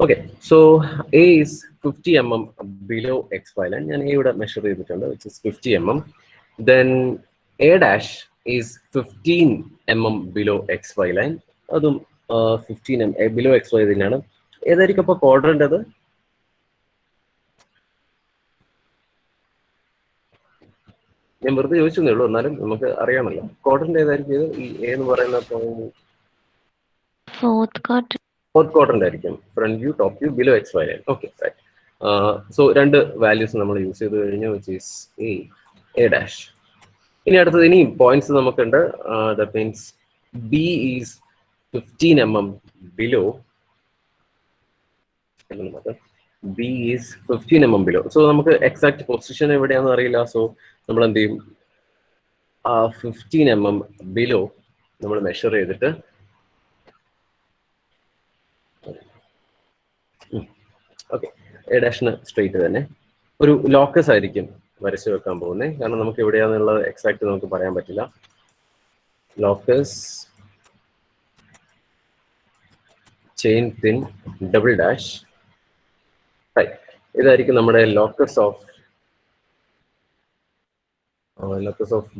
Okay, so A is 50 mm below XY line. And A would measure which is 50 mm. Then A dash is 15 mm below XY line. Adum 15 mm below XY line. ഏതായിരിക്കും അപ്പോൾ quadrant അത്? ഞാൻ വെറുതെ ചോദിച്ചേ ഉള്ളൂ, എന്നാലും നമുക്ക് അറിയാമല്ലോ. ക്വാഡ്രന്റ് ഏതായിരിക്കും ഇത്? ഈ എ എന്ന് പറയുന്ന ഫോർത്ത് ക്വാഡ്രന്റ് ആയിരിക്കും. Front view, top view, below XY line. Okay, right. So രണ്ട് വാല്യൂസ് നമ്മൾ യൂസ് ചെയ്ത് കഴിഞ്ഞു, വിച്ച് ഈസ് എ ഡാഷ്. ഇനി അടുത്തത് ഇനിയും പോയിന്റ്സ് നമുക്കുണ്ട്. That means B is 15 mm below. B is 15 mm below. So നമുക്ക് എക്സാക്ട് പൊസിഷൻ എവിടെയാണെന്ന് അറിയില്ല. സോ നമ്മൾ എന്ത് ചെയ്യും? 15 mm ബിലോ നമ്മൾ മെഷർ ചെയ്തിട്ട് ഓക്കെ, എ ഡാഷിന് സ്ട്രെയിറ്റ് തന്നെ ഒരു ലോക്കസ് ആയിരിക്കും വരച്ചു വെക്കാൻ പോകുന്നത്. കാരണം നമുക്ക് എവിടെയാണെന്നുള്ളത് എക്സാക്ട് നമുക്ക് പറയാൻ പറ്റില്ല. Locus chain thin double dash. ഇതായിരിക്കും നമ്മുടെ locus of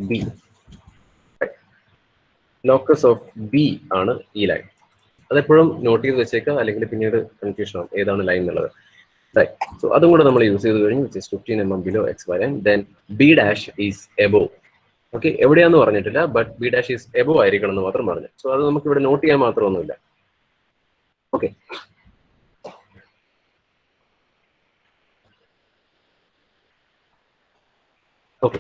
B. Locus of B ആണ് ഈ ലൈൻ. അതെപ്പോഴും നോട്ട് ചെയ്ത് വെച്ചേക്കുക, അല്ലെങ്കിൽ പിന്നീട് കൺഫ്യൂഷൻ ആവും ഏതാണ് ലൈൻ എന്നുള്ളത്. Right. So അതും കൂടെ നമ്മൾ യൂസ് ചെയ്ത് കഴിഞ്ഞു, which is 15 mm below XY line. Then B dash is above. Okay, എവിടെയാന്ന് പറഞ്ഞിട്ടില്ല, but B dash is above ആയിരിക്കണം എന്ന് മാത്രം പറഞ്ഞു. സോ അത് നമുക്ക് ഇവിടെ നോട്ട് ചെയ്യാൻ മാത്രമൊന്നുമില്ല. Okay, okay.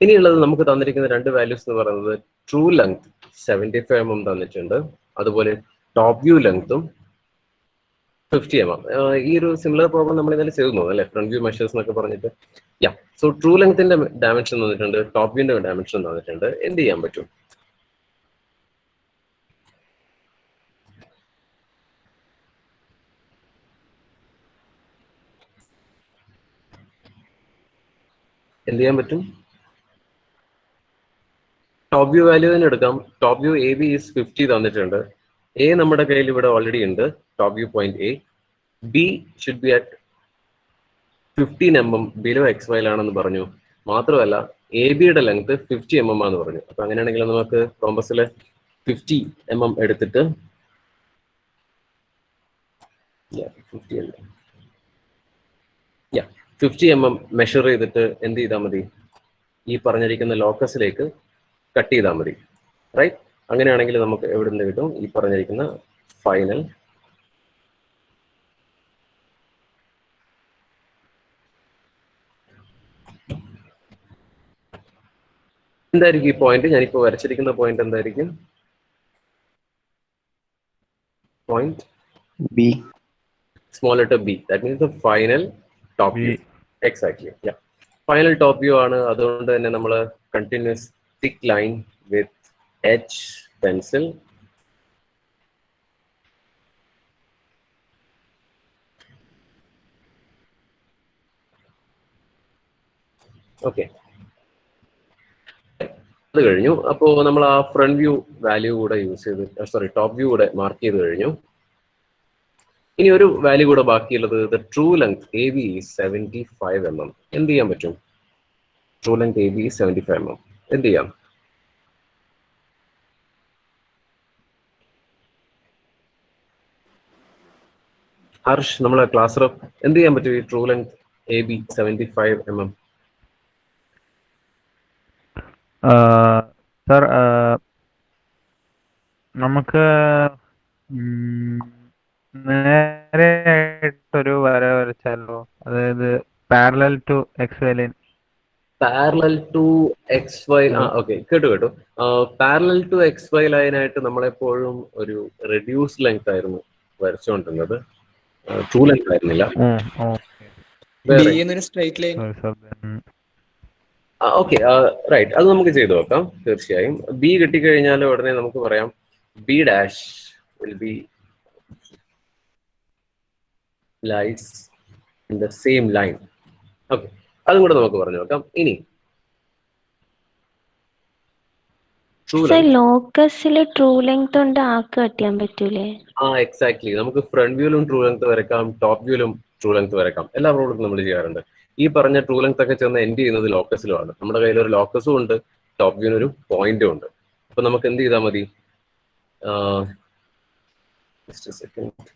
ഇനിയുള്ളത് നമുക്ക് തന്നിരിക്കുന്ന രണ്ട് വാല്യൂസ് എന്ന് പറയുന്നത് ട്രൂ ലെങ്ത് 75 mm തന്നിട്ടുണ്ട്, അതുപോലെ ടോപ്പ് വ്യൂ ലെങ്ത്തും 50 mm. ഈ ഒരു സിമിലർ പ്രോബ്ലം നമ്മൾ ഇന്നലെ ചെയ്തു തോന്നുന്നു അല്ലെ, ഫ്രണ്ട് വ്യൂ മെഷേഴ്സ് എന്നൊക്കെ പറഞ്ഞിട്ട്. യാ, സോ ട്രൂ ലെങ്ത്തിന്റെ ഡയമെൻഷൻ തന്നിട്ടുണ്ട്, ടോപ്പ് വ്യൂന്റെ ഡയമെൻഷൻ തന്നിട്ടുണ്ട്. എന്ത് ചെയ്യാൻ പറ്റും? എന്ത് ചെയ്യാൻ പറ്റും? ടോപ്പ് വ്യൂ വാല്യൂ തന്നെ എടുക്കാം. Top view A B is 50 തന്നിട്ടുണ്ട്. എ നമ്മുടെ കയ്യിൽ ഇവിടെ ഓൾറെഡി ഉണ്ട്, top view point A. B should be at 15 mm below XY ആണെന്ന് പറഞ്ഞു. മാത്രമല്ല എ ബിയുടെ ലെങ്ത് 50 mm ആണെന്ന് പറഞ്ഞു. അപ്പൊ അങ്ങനെയാണെങ്കിൽ നമുക്ക് കോമ്പസിൽ 50 mm എടുത്തിട്ട് 50 mm മെഷർ ചെയ്തിട്ട് എന്ത് ചെയ്താൽ മതി? ഈ പറഞ്ഞിരിക്കുന്ന ലോക്കസിലേക്ക് കട്ട് ചെയ്താൽ മതി. റൈറ്റ്? അങ്ങനെയാണെങ്കിൽ നമുക്ക് എവിടെ നിന്ന് കിട്ടും? ഈ പറഞ്ഞിരിക്കുന്ന ഫൈനൽ എന്തായിരിക്കും? ഈ പോയിന്റ് ഞാനിപ്പോ വരച്ചിരിക്കുന്ന പോയിന്റ് എന്തായിരിക്കും? Point B, small letter B. That means the final top view. Exactly, yeah, final top view ആണ്. അതുകൊണ്ട് തന്നെ നമ്മൾ continuous thick line with H pencil okay, അത് കഴിഞ്ഞു. അപ്പോൾ നമ്മൾ ആ ഫ്രണ്ട് വ്യൂ വാല്യൂ കൂടെ യൂസ് ചെയ്ത്, ടോപ്പ് വ്യൂ കൂടെ മാർക്ക് ചെയ്ത് കഴിഞ്ഞു. ഇനി ഒരു വാല്യൂ കൂടെ ബാക്കിയുള്ളത് the true length A B 75 mm. എന്ത് ചെയ്യാൻ പറ്റും? True length A B 75 mm. എന്ത് ചെയ്യാം? ഹർഷ്, നമ്മളെ ക്ലാസ് റൂം എന്ത് ചെയ്യാൻ പറ്റും? ഈ true length A B 75 mm. Sir, നമുക്ക് നേരെയായിട്ടൊരു വര വരച്ചാലോ? അതായത് parallel to XY line. Parallel to XY, okay, കേട്ടു. പാരലൽ ടു XY ലൈനായിട്ട് നമ്മളെപ്പോഴും ഒരു റെഡ്യൂസ് ലെങ്ത് ആയിരുന്നു വരച്ചുകൊണ്ടിരുന്നത്, ട്രൂ ലെങ്ത് ആയിരുന്നില്ല. ഓക്കെ, റൈറ്റ്, അത് നമുക്ക് ചെയ്തു നോക്കാം. തീർച്ചയായും ബി കിട്ടിക്കഴിഞ്ഞാൽ ഉടനെ നമുക്ക് പറയാം B dash will be lies in the same line. Okay, അതും കൂടെ നമുക്ക് പറഞ്ഞു നോക്കാം. ഇനി ട്രൂ സർ ലെങ്ത്. ലോക്കസിൽ ട്രൂ ലെങ്ത് കൊണ്ട് ആർക്ക് കട്ട് ചെയ്യാൻ പറ്റൂലേ? എക്സാക്ട്ലി. നമുക്ക് ഫ്രണ്ട് വ്യൂലും ട്രൂ ലെങ്ത് വരക്കാം, ടോപ്പ് വ്യൂലും ട്രൂ ലെങ്ത് വരക്കാം. എല്ലാ പ്രോബ്ലത്തും നമ്മൾ ചെയ്യാറുണ്ട്. ഈ പറഞ്ഞ ട്രൂ ലെങ്ത് ഒക്കെ ചെന്ന് എൻഡ് ചെയ്യുന്നത് ലോക്കസിലുമാണ്. നമ്മുടെ കയ്യിൽ ഒരു ലോക്കസും ഉണ്ട്, ടോപ്പ് വ്യൂവിന് ഒരു പോയിന്റും ഉണ്ട്. അപ്പൊ നമുക്ക് എന്ത് ചെയ്താൽ മതി? Just a second.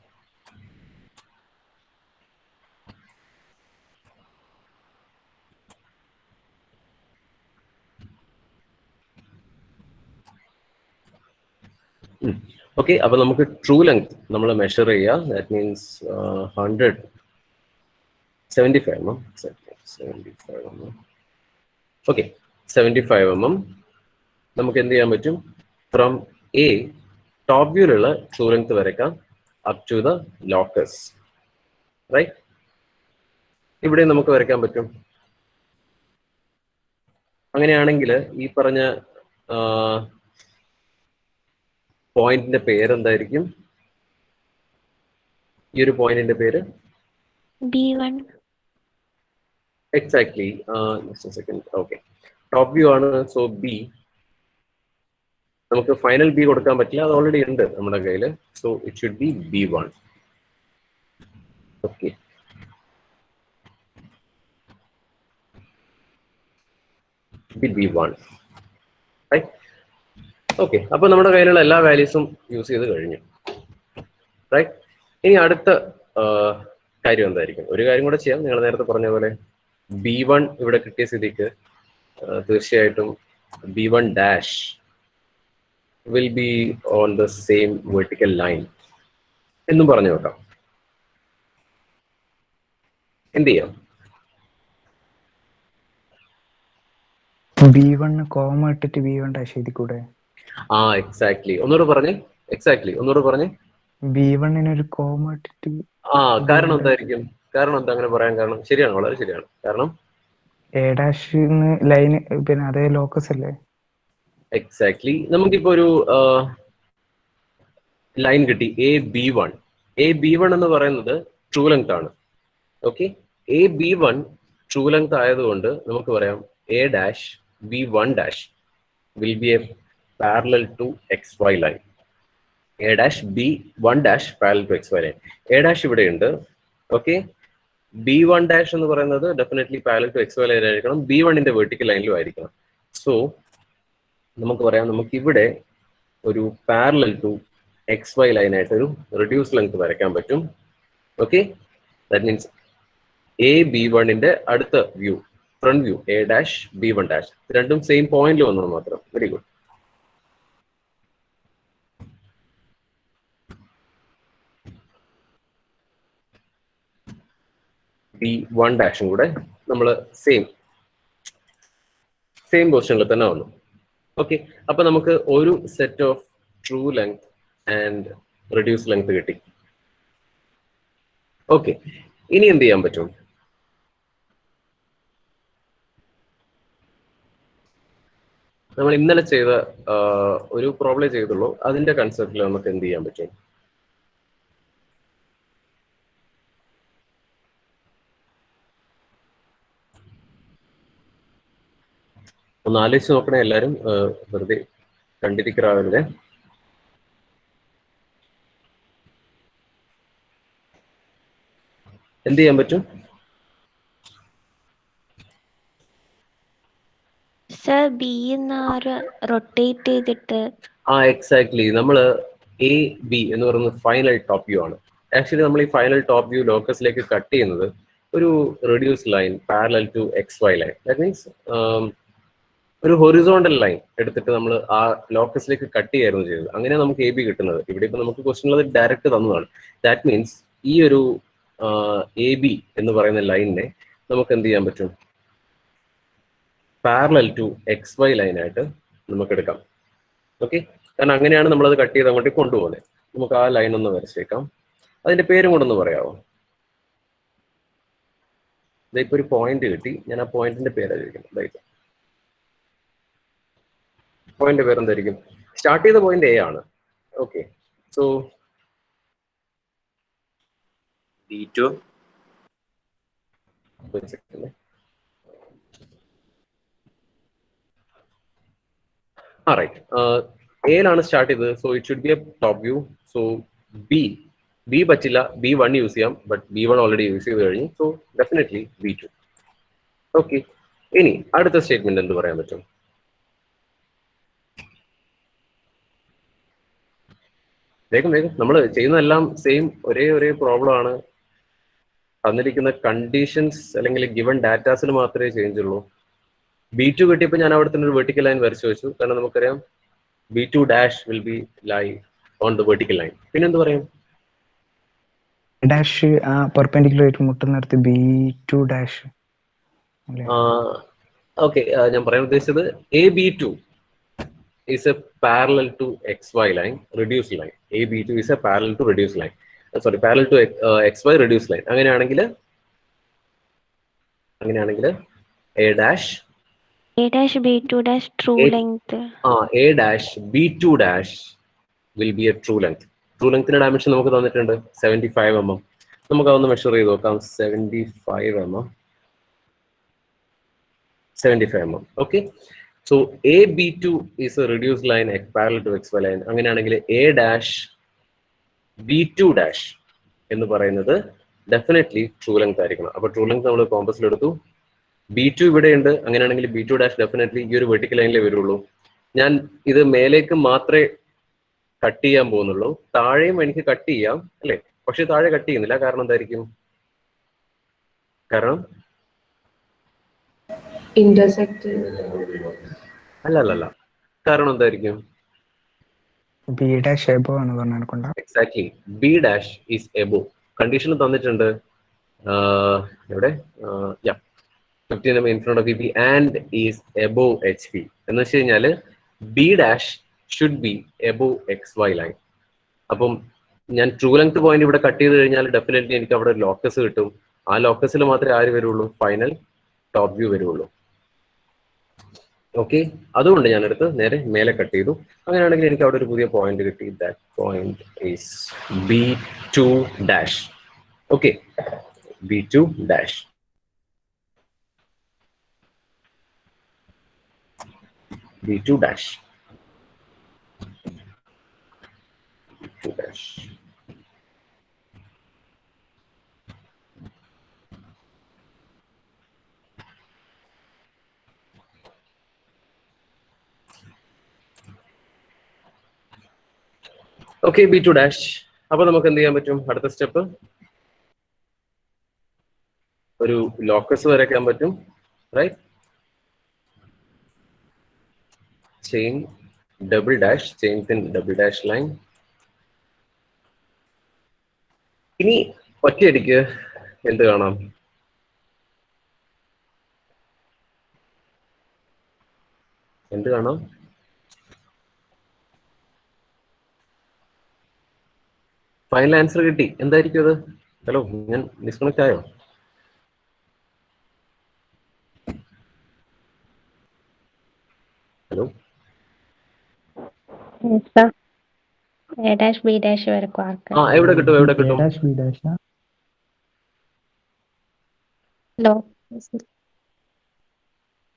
ഓക്കെ, അപ്പൊ നമുക്ക് ട്രൂ ലെങ്ത് നമ്മൾ മെഷർ ചെയ്യുക. That means 175 mm. 75 mm. Okay, 75 mm നമുക്ക് എന്ത് ചെയ്യാൻ പറ്റും? ഫ്രം എ ടോപ്പ് വ്യൂയിലുള്ള ട്രൂ ലെങ്ത് വരയ്ക്കാം up to the locus, right? ഇവിടെ നമുക്ക് വരയ്ക്കാൻ പറ്റും. അങ്ങനെയാണെങ്കിൽ ഈ പറഞ്ഞ പോയിന്റിന്റെ പേരെന്തായിരിക്കും? ഈ ഒരു പോയിന്റിന്റെ പേര് B1. Exactly. Just a second. Okay, top view ആണ്. So B. നമുക്ക് ഫൈനൽ ബി കൊടുക്കാൻ പറ്റില്ല, അത് ഓൾറെഡി ഉണ്ട് നമ്മുടെ കയ്യിൽ. So it should be B1. Okay, B1, right? Okay, അപ്പൊ നമ്മുടെ കയ്യിലുള്ള എല്ലാ വാല്യൂസും യൂസ് ചെയ്ത് കഴിഞ്ഞു, റൈറ്റ്? ഇനി അടുത്ത കാര്യം എന്തായിരിക്കും? ഒരു കാര്യം കൂടെ ചെയ്യാം. നിങ്ങൾ നേരത്തെ പറഞ്ഞ പോലെ B1 ഇവിടെ കിട്ടിയ സ്ഥിതിക്ക് തീർച്ചയായിട്ടും B1 dash will be on the same vertical line എന്നും പറഞ്ഞു നോക്കാം. എന്ത് ചെയ്യാം? B1 കോമ ഇട്ടിട്ട് B1 ഡാഷ് എഴുതി കൂടെ? എക്സാക്ട്ലി. ഒന്നുകൂടെ പറഞ്ഞേ. എക്സാക്ട്ലി, ഒന്നുകൂടെ പറഞ്ഞേ. B1 ഒരു കോമ ഇട്ടിട്ട്. കാരണം എന്തായിരിക്കും? കാരണം എന്താ അങ്ങനെ പറയാൻ കാരണം? ശരിയാണ്, വളരെ ശരിയാണ്. കാരണം എ ഡാഷ് ലൈന്, പിന്നെ അതേ ലോക്കസ് അല്ലേ? എക്സാക്ട്ലി. നമുക്കിപ്പോ ഒരു ലൈൻ കിട്ടി, AB1. AB1 എന്ന് പറയുന്നത് ട്രൂ ലെങ്ത് ആണ്. ഓക്കെ, AB1 ട്രൂ ലെങ്ത് ആയതുകൊണ്ട് നമുക്ക് പറയാം A dash B1 dash will be a parallel to XY line. A dash B1 dash parallel to XY line. A dash ഇവിടെ ഉണ്ട്. ഓക്കെ, B1 dash എന്ന് പറയുന്നത് definitely parallel to XY line ആയിരിക്കണം, B1ന്റെ vertical ലൈനിലും ആയിരിക്കണം. സോ നമുക്ക് പറയാം, നമുക്ക് ഇവിടെ ഒരു പാരലൽ ടു XY ലൈനായിട്ട് ഒരു റിഡ്യൂസ് ലെങ്ത് വരയ്ക്കാൻ പറ്റും. ഓക്കെ, ദാറ്റ് മീൻസ് AB1ന്റെ അടുത്ത view, front view A dash B1 dash, രണ്ടും സെയിം പോയിന്റിൽ വന്നത് മാത്രം. Very good. B1 ഡാഷും കൂടെ നമ്മൾ സെയിം പൊസിഷനിൽ തന്നെ വന്നു. ഓക്കെ, അപ്പൊ നമുക്ക് ഒരു set of true length and reduce length കിട്ടി. ഓക്കെ, ഇനി എന്ത് ചെയ്യാൻ പറ്റും? നമ്മൾ ഇന്നലെ ചെയ്ത ഒരു പ്രോബ്ലം ചെയ്തുള്ളൂ, അതിന്റെ കൺസെപ്റ്റിൽ നമുക്ക് എന്ത് ചെയ്യാൻ പറ്റും? ഒന്ന് ആലോചിച്ച് നോക്കണേ എല്ലാവരും, വെറുതെ കണ്ടിരിക്കാവരുതേ. എന്ത് ചെയ്യാൻ പറ്റും? സർ ബി റൊട്ടേറ്റ് ചെയ്തിട്ട്. എക്സാക്ട്ലി. നമ്മൾ AB എന്ന് പറയുന്നത് ഫൈനൽ ടോപ്പ് വ്യൂ ആണ്. ആക്ച്വലി നമ്മൾ ഈ ഫൈനൽ ടോപ്പ് വ്യൂ ലോക്കസിലേക്ക് കട്ട് ചെയ്യുന്നത് ഒരു reduce line parallel to XY line. That means ഒരു ഹൊറിസോണ്ടൽ ലൈൻ എടുത്തിട്ട് നമ്മൾ ആ ലോക്കസിലേക്ക് കട്ട് ചെയ്യായിരുന്നു ചെയ്തത്. അങ്ങനെ നമുക്ക് AB കിട്ടുന്നത്. ഇവിടെ ഇപ്പൊ നമുക്ക് ക്വസ്റ്റ്യൻ ഡയറക്റ്റ് തന്നതാണ്. ദാറ്റ് മീൻസ് ഈ ഒരു AB എന്ന് പറയുന്ന ലൈനിനെ നമുക്ക് എന്ത് ചെയ്യാൻ പറ്റും? പാരലൽ ടു XY ലൈനായിട്ട് നമുക്ക് എടുക്കാം. ഓക്കെ, കാരണം അങ്ങനെയാണ് നമ്മളത് കട്ട് ചെയ്ത് അങ്ങോട്ട് കൊണ്ടുപോകുന്നത്. നമുക്ക് ആ ലൈൻ ഒന്ന് വരച്ചേക്കാം. അതിന്റെ പേരും കൂടെ ഒന്ന് പറയാമോ? ഇപ്പൊ ഒരു പോയിന്റ് കിട്ടി, ഞാൻ ആ പോയിന്റിന്റെ പേരാണ് ചോദിക്കുന്നത്. പോയിന്റ് പേര് എന്തായിരിക്കും? സ്റ്റാർട്ട് ചെയ്ത പോയിന്റ് A ആണ്. Okay, so D2. റൈറ്റ്. എയിലാണ് സ്റ്റാർട്ട് ചെയ്തത്, so it should be A top view. So B പറ്റില്ല, B1 യൂസ് ചെയ്യാം, ബട്ട് B1 ഓൾറെഡി യൂസ് ചെയ്ത് കഴിഞ്ഞു, സോ ഡെഫിനറ്റ്ലി B2. ഓക്കെ, ഇനി അടുത്ത സ്റ്റേറ്റ്മെന്റ് എന്ത് പറയാൻ പറ്റും? വേഗം നമ്മൾ ചെയ്യുന്നതെല്ലാം സെയിം, ഒരേ പ്രോബ്ലം ആണ്. തന്നിരിക്കുന്ന കണ്ടീഷൻസ് അല്ലെങ്കിൽ ഗിവൺ ഡാറ്റാസിൽ മാത്രമേ ചേഞ്ച് ഉള്ളൂ. B2 കിട്ടിയപ്പോൾ ഞാൻ അവിടെ തന്നെ ഒരു വെർട്ടിക്കൽ ലൈൻ വരച്ചു വെച്ചു, കാരണം നമുക്കറിയാം B2 dash will be lie on the vertical line. പിന്നെന്ത് പറയും? ഡാഷ് ആ പെർപെൻഡിക്കുലർ ആയിട്ട് മുട്ടുന്നിടത്ത് B2 ഡാഷ്. ഓക്കെ, ഞാൻ പറയാൻ ഉദ്ദേശിച്ചത് AB2 is a parallel to XY line, reduced line. AB2 is a parallel to reduced line. Sorry, parallel to XY reduced line. അങ്ങനെയാണെങ്കിൽ A dash B2 dash true length. A dash B2 dash will be a true length. True lengthന്റെ dimension നമുക്ക് തന്നിട്ടുണ്ട് 75 mm. നമുക്ക് അതൊന്ന് measure ചെയ്ത് നോക്കാം. 75 mm. Okay. So AB2 is a reduced line parallel to XY line. അങ്ങനെയാണെങ്കിൽ A dash B2 dash എന്ന് പറയുന്നത് ഡെഫിനറ്റ്ലി ട്രൂ ലെങ്ത് ആയിരിക്കണം. അപ്പോൾ ട്രൂ ലെങ്ത് നമ്മൾ കോമ്പസിൽ എടുത്തു. B2 ഇവിടെ ഉണ്ട്, അങ്ങനെയാണെങ്കിൽ B2 ഡാഷ് ഡെഫിനറ്റ്ലി ഈ ഒരു വെർട്ടിക്കൽ ലൈനിലേ വരുള്ളൂ. ഞാൻ ഇത് മേലേക്ക് മാത്രമേ കട്ട് ചെയ്യാൻ പോകുന്നുള്ളൂ, താഴെയും എനിക്ക് കട്ട് ചെയ്യാം അല്ലേ? പക്ഷെ താഴെ കട്ട് ചെയ്യുന്നില്ല, കാരണം എന്തായിരിക്കും? കാരണം ഇന്റർസെക്ട് അല്ല, കാരണം എന്തായിരിക്കും? B ഡാഷ് എബോ ആണ് പറഞ്ഞാൽ exactly, B dash is above. Condition തന്നിട്ടുണ്ട് എവിടെ? 15 mm in front of VP and is above HP. എന്ന് വെച്ച് കഴിഞ്ഞാൽ B dash should be above XY line. അപ്പം ഞാൻ ട്രൂ ലെങ്ത് പോയിന്റ് ഇവിടെ കട്ട് ചെയ്ത് കഴിഞ്ഞാൽ ഡെഫിനറ്റ്ലി എനിക്ക് അവിടെ ലോക്കസ് കിട്ടും. ആ ലോക്കസിൽ മാത്രമേ ആര് വരുള്ളൂ? ഫൈനൽ ടോപ്പ് വ്യൂ വരുള്ളൂ. ഓക്കെ, അതുകൊണ്ട് ഞാൻ എടുത്ത് നേരെ മേലെ കട്ട് ചെയ്തു. അങ്ങനെയാണെങ്കിൽ എനിക്ക് അവിടെ ഒരു പുതിയ പോയിന്റ് കിട്ടി. That point is B2 dash. Okay, B2 dash. B2 dash. B2 dash. Okay, B2 dash. അപ്പോൾ നമുക്ക് എന്ത് ചെയ്യാൻ പറ്റും? അടുത്ത സ്റ്റെപ്പ് ഒരു ലോക്കസ് വരയ്ക്കാൻ പറ്റും, right? chain double dash, chain thin double dash line. ഇനി ഒറ്റയടിക്ക് എന്ത് കാണാം? ഫൈനൽ ആൻസർ കിട്ടി. എന്തായിരിക്കും അത്? ഹലോ, ഞാൻ ഡിസ്കണക്ട് ആയോ? Hello, A dash B dash വരക്കും ആർക്ക്. എവിടെ കിട്ടും?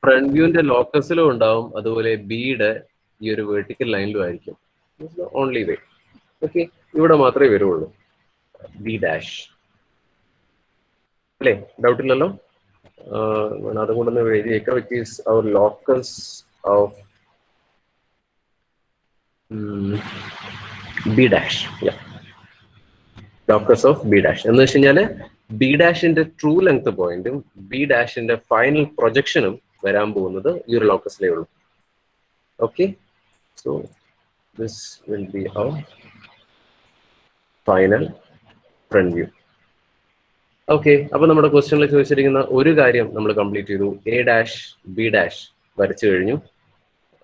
ഫ്രണ്ട് വ്യൂവിന്റെ ലോക്കസിലും ഉണ്ടാവും, അതുപോലെ ബിയുടെ ഈ ഒരു വെർട്ടിക്കൽ ലൈനിലും ആയിരിക്കും. Only way. ഓക്കെ, ഇവിടെ മാത്രമേ വരുള്ളൂ ബി ഡാഷ് അല്ലേ? ഡൗട്ട് ഇല്ലല്ലോ? അതുകൊണ്ടൊന്ന് എഴുതിയേക്കാം. Which is our locus of B dash. Locus of B dash എന്ന് വെച്ച് കഴിഞ്ഞാല് ബി ഡാഷിന്റെ ട്രൂ ലെങ്ത് പോയിന്റും ബി ഡാഷിന്റെ ഫൈനൽ പ്രൊജക്ഷനും വരാൻ പോകുന്നത് ഈ ഒരു ലോക്കസിലേ ഉള്ളൂ. Okay, so this will be our final front view. Okay, അപ്പൊ നമ്മുടെ ക്വസ്റ്റ്യനിൽ ചോദിച്ചിരിക്കുന്ന ഒരു കാര്യം നമ്മൾ കംപ്ലീറ്റ് ചെയ്തു. എ ഡാഷ് ബി ഡാഷ് വരച്ചു കഴിഞ്ഞു.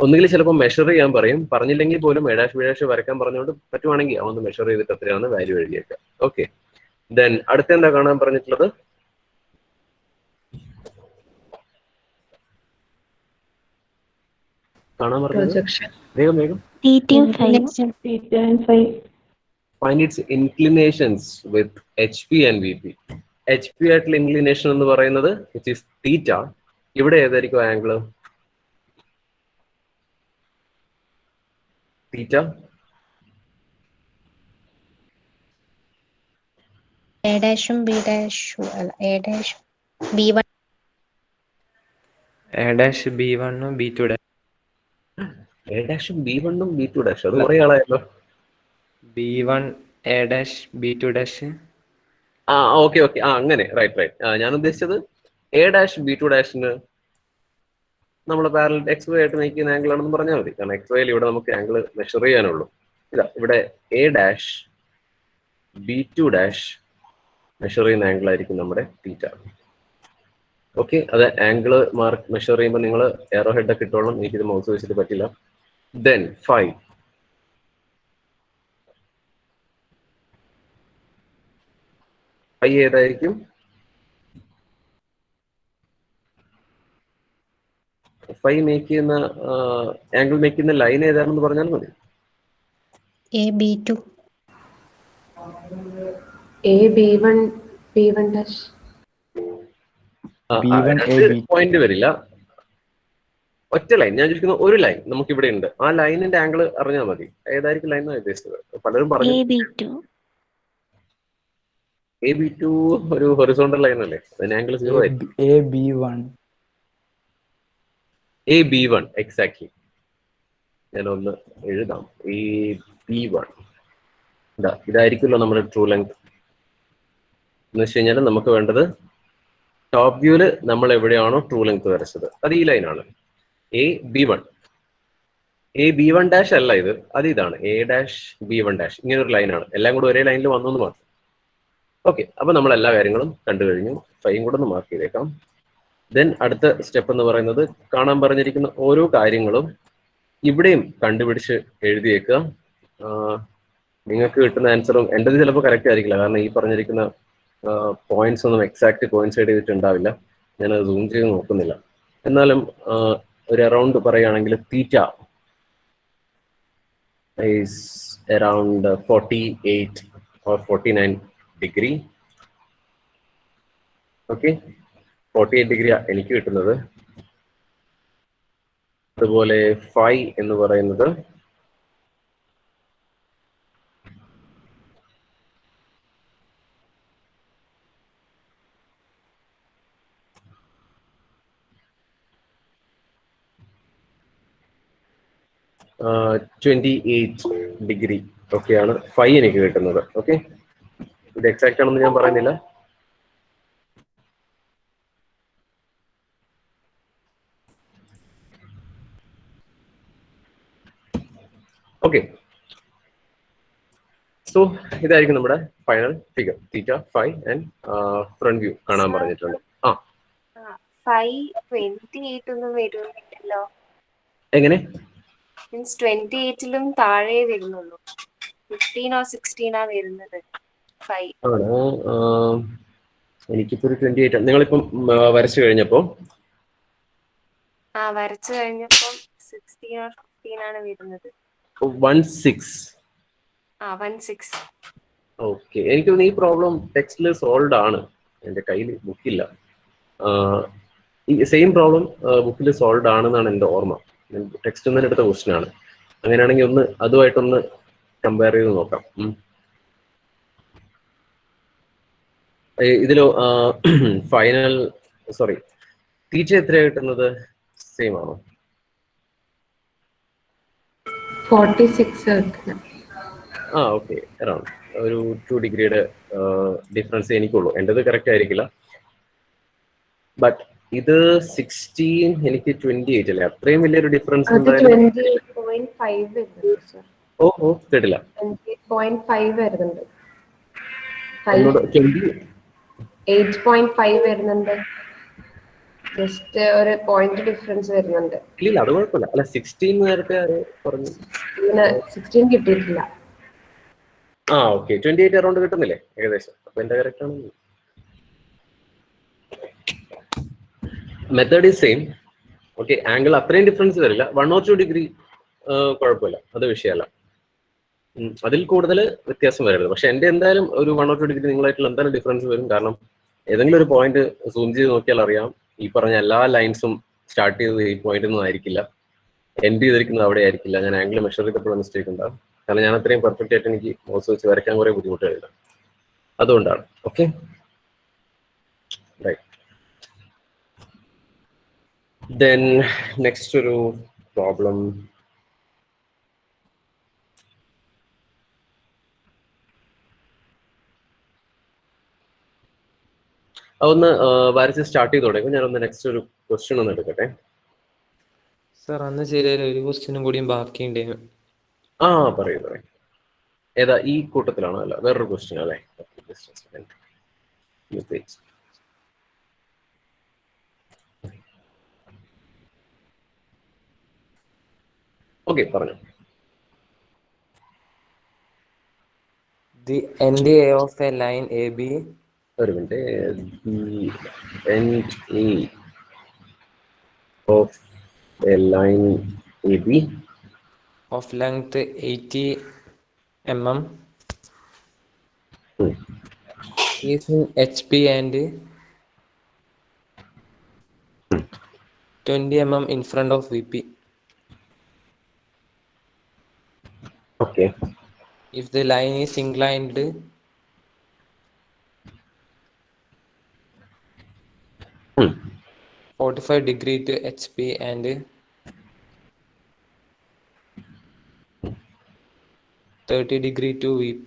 ഒന്നുകിൽ ചിലപ്പോൾ മെഷർ ചെയ്യാൻ പറയും, പറഞ്ഞില്ലെങ്കിൽ പോലും എ ഡാഷ് ബി ഡാഷ് വരയ്ക്കാൻ പറഞ്ഞുകൊണ്ട് പറ്റുവാണെങ്കിൽ അതൊന്ന് മെഷർ ചെയ്തിട്ട് എത്രയാണ് വാല്യൂ എഴുതിയേക്കാം. ഓക്കെ, ദെൻ അടുത്ത എന്താ കാണാൻ പറഞ്ഞിട്ടുള്ളത്? കാണാൻ പറഞ്ഞത് വേഗം find its inclinations with HP and VP. HP ആയിട്ടുള്ള ഇൻക്ലിനേഷൻ എന്ന് പറയുന്നത് which is theta. ഇവിടെ ഏതായിരിക്കും ആംഗിൾ? തീറ്റ എ ഡാഷും ബി ഡാഷും അല്ല എ ഡാഷും B1 A dash B1 B2 dash A ഡാഷും B1 B2 ഡാഷ് അത് കുറെ ആളായല്ലോ. B1 A dash B2 dash. Okay okay അങ്ങനെ റൈറ്റ്. ഞാൻ ഉദ്ദേശിച്ചത് എ ഡാഷ് B2 ഡാഷിന് നമ്മൾ പാരലൽ എക്സ് വൈ ആയിട്ട് മേക്ക് ചെയ്യുന്ന ആംഗിൾ ആണെന്ന് പറഞ്ഞാൽ മതി. കാരണം എക്സ് വൈയിൽ ഇവിടെ നമുക്ക് ആംഗിൾ മെഷർ ചെയ്യാനുള്ളൂ. ഇതാ ഇവിടെ A dash B2 dash measure ചെയ്യുന്ന ആംഗിൾ ആയിരിക്കും നമ്മുടെ തീറ്റ. ഓക്കെ, അത് ആംഗിൾ മാർക്ക് മെഷർ ചെയ്യുമ്പോൾ നിങ്ങൾ എറോ ഹെഡ് ഒക്കെ ഇട്ടോളണം. എനിക്കിത് മൗസ് വെച്ചിട്ട് പറ്റില്ല. ദെൻ ഫൈ ഏതായിരിക്കും? ഫൈ മേക്ക് ചെയ്യുന്ന ആംഗിൾ മേക്ക് ചെയ്യുന്ന ലൈൻ ഏതാണെന്ന് പറഞ്ഞാൽ മതി. B2 B1 dash. പോയിന്റ് വരില്ല, ഒറ്റ ലൈൻ. ഞാൻ ചോദിക്കുന്ന ഒരു ലൈൻ നമുക്ക് ഇവിടെ ഉണ്ട്. ആ ലൈനിന്റെ ആംഗിൾ അറിഞ്ഞാൽ മതി. ഏതായിരിക്കും ലൈൻ എന്നാണ് ഉദ്ദേശിച്ചത്? പലരും പറഞ്ഞു AB2 ഒരു ഹൊറിസോണ്ടൽ ലൈൻ അല്ലേ, അതിന് ആംഗിൾ 0 ആയിരിക്കും. AB1 exactly. ഞാനൊന്ന് എഴുതാം. AB1 ഇതായിരിക്കുമല്ലോ നമ്മുടെ ട്രൂ ലെങ്ത് എന്ന് വെച്ച് കഴിഞ്ഞാൽ നമുക്ക് വേണ്ടത് ടോപ്പ് വ്യൂല് നമ്മൾ എവിടെയാണോ ട്രൂ ലെങ്ത് വരച്ചത് അത് ഈ ലൈനാണ്. AB1 ഡാഷ് അല്ല ഇത്, അത് ഇതാണ് A ഡാഷ് B1 ഡാഷ്. ഇങ്ങനെ ഒരു ലൈനാണ്. എല്ലാം കൂടെ ഒരേ ലൈനിൽ വന്നു എന്ന് മാത്രം. ഓക്കെ, അപ്പൊ നമ്മൾ എല്ലാ കാര്യങ്ങളും കണ്ടു കഴിഞ്ഞു. ഫൈയും കൂടെ ഒന്ന് മാർക്ക് ചെയ്തേക്കാം. ദെൻ അടുത്ത സ്റ്റെപ്പ് എന്ന് പറയുന്നത് കാണാൻ പറഞ്ഞിരിക്കുന്ന ഓരോ കാര്യങ്ങളും ഇവിടെയും കണ്ടുപിടിച്ച് എഴുതിയേക്കുക. നിങ്ങൾക്ക് കിട്ടുന്ന ആൻസറും എൻ്റെത് ചിലപ്പോൾ കറക്റ്റ് ആയിരിക്കില്ല, കാരണം ഈ പറഞ്ഞിരിക്കുന്ന പോയിന്റ്സ് ഒന്നും എക്സാക്ട് കോയിൻസൈഡ് ചെയ്തിട്ടുണ്ടാവില്ല. ഞാനത് സൂം ചെയ്ത് നോക്കുന്നില്ല. എന്നാലും ഒരു അറൗണ്ട് പറയുകയാണെങ്കിൽ theta is around 48 or 49 degree. Okay, 48 degree എനിക്ക് കിട്ടുന്നത്. അതുപോലെ ഫൈ എന്ന് പറയുന്നത് uh, 28 ഡിഗ്രി ഒക്കെയാണ് ഫൈ എനിക്ക് കിട്ടുന്നത്. ഓക്കെ, ഇത് എക്സാക്ട് ആണെന്ന് ഞാൻ പറയുന്നില്ല. ഓക്കെ, സോ ഇതായിരിക്കും നമ്മുടെ final figure. Theta, phi and front view കാണാൻ പറഞ്ഞിട്ടുണ്ട്. ഫൈ 28 ഒന്നും വരുന്നില്ലല്ലോ. എങ്ങനെ? മീൻസ് 28ലും താഴെ വരുന്നുള്ളൂ. 15 or 16 വരുന്നത് ഫൈ. ആണോ? എനിക്കിപ്പോ ഒരു 28 നിങ്ങളിപ്പം വരച്ചു കഴിഞ്ഞപ്പോ വരച്ചു കഴിഞ്ഞപ്പം 16 or 15 ആണ് വരുന്നത്. 16. 16. ഓക്കെ, എനിക്ക് തോന്നുന്നു ഈ പ്രോബ്ലം ടെക്സ്റ്റിൽ സോൾവ് ആണ്. എൻ്റെ കയ്യിൽ ബുക്കില്ല. ഈ സെയിം പ്രോബ്ലം ബുക്കിൽ സോൾവ് ആണെന്നാണ് എൻ്റെ ഓർമ്മ. ടെക്സ്റ്റ് നിന്ന് എടുത്ത ക്വസ്റ്റ്യൻ ആണ്. അങ്ങനെയാണെങ്കിൽ ഒന്ന് അതുമായിട്ടൊന്ന് കമ്പയർ ചെയ്ത് നോക്കാം. ഇതിലോ ഫൈനൽ തീറ്റ എത്രയാണ് കിട്ടുന്നത്? സെയിം ആണോ? 46. ഓക്കെ, അറൗണ്ട് ഒരു 2 ഡിഗ്രിയുടെ ഡിഫറൻസ് എനിക്കുള്ളൂ. എൻ്റെത് കറക്റ്റ് ആയിരിക്കില്ല. ബട്ട് ഇത് 16, എനിക്ക് 28 അല്ലേ? അത്രയും വലിയൊരു ഡിഫറൻസ് ഓഹോ കേട്ടില്ല. 20.5 വരുന്നുണ്ട്. 8.5 വരുന്നുണ്ട്. ജസ്റ്റ് ഒരു പോയിന്റ് ഡിഫറൻസ് വരുന്നുണ്ട്. ഇല്ല, അത് കുഴപ്പമില്ല. അല്ല, 16 നേരത്തെ പറഞ്ഞു. 16 കിട്ടിയിട്ടില്ല. ഓക്കെ, 28 അറൗണ്ട് കിട്ടുന്നില്ലേ ഏകദേശം? അപ്പൊ എന്റെ കറക്റ്റ് ആണ്. Method is same. Okay, angle അത്രയും ഡിഫറൻസ് വരില്ല. 1 or 2 ഡിഗ്രി കുഴപ്പമില്ല, അത് വിഷയമല്ല. അതിൽ കൂടുതൽ വ്യത്യാസം വരരുത്. പക്ഷെ എൻ്റെ എന്തായാലും ഒരു 1 or 2 ഡിഗ്രി നിങ്ങളായിട്ടുള്ള എന്തായാലും ഡിഫറൻസ് വരും. കാരണം ഏതെങ്കിലും ഒരു പോയിന്റ് സൂം ചെയ്ത് നോക്കിയാൽ അറിയാം, ഈ പറഞ്ഞ എല്ലാ ലൈൻസും സ്റ്റാർട്ട് ചെയ്തത് ഈ പോയിന്റ് ഒന്നും ആയിരിക്കില്ല. എൻഡ് ചെയ്തിരിക്കുന്നത് അവിടെ ആയിരിക്കില്ല. ഞാൻ ആംഗിൾ മെഷർ ചെയ്തപ്പോൾ മിസ്റ്റേക്ക് ഉണ്ടാകും. കാരണം ഞാൻ അത്രയും പെർഫെക്റ്റ് ആയിട്ട് എനിക്ക് മൗസ് വെച്ച് വരയ്ക്കാൻ കുറെ ബുദ്ധിമുട്ടുകളില്ല. അതുകൊണ്ടാണ്. Okay, right. ദെൻ നെക്സ്റ്റ് ഒരു പ്രോബ്ലം. അതൊന്ന് വരച്ച് സ്റ്റാർട്ട് ചെയ്ത് തുടങ്ങും. ഞാനൊന്ന് നെക്സ്റ്റ് ഒരു ക്വസ്റ്റ്യൻ ഒന്ന് എടുക്കട്ടെ. സർ അന്ന് ശരിയായാലും ഒരു ക്വസ്റ്റ്യനും കൂടിയും ബാക്കിയുണ്ടായിരുന്നു. ആ പറയൂ പറയൂ. ഏതാ, ഈ കൂട്ടത്തിലാണോ? അല്ല, വേറൊരു ക്വസ്റ്റ്യൻ അല്ലേ? ഓക്കെ, പറഞ്ഞു. The end A of a line AB ഒരു minute. The end A of a line AB of length 80 mm is in HP and 20 mm in front of VP. Okay. If the line is inclined 45 degree to HP and 30 degree to VP,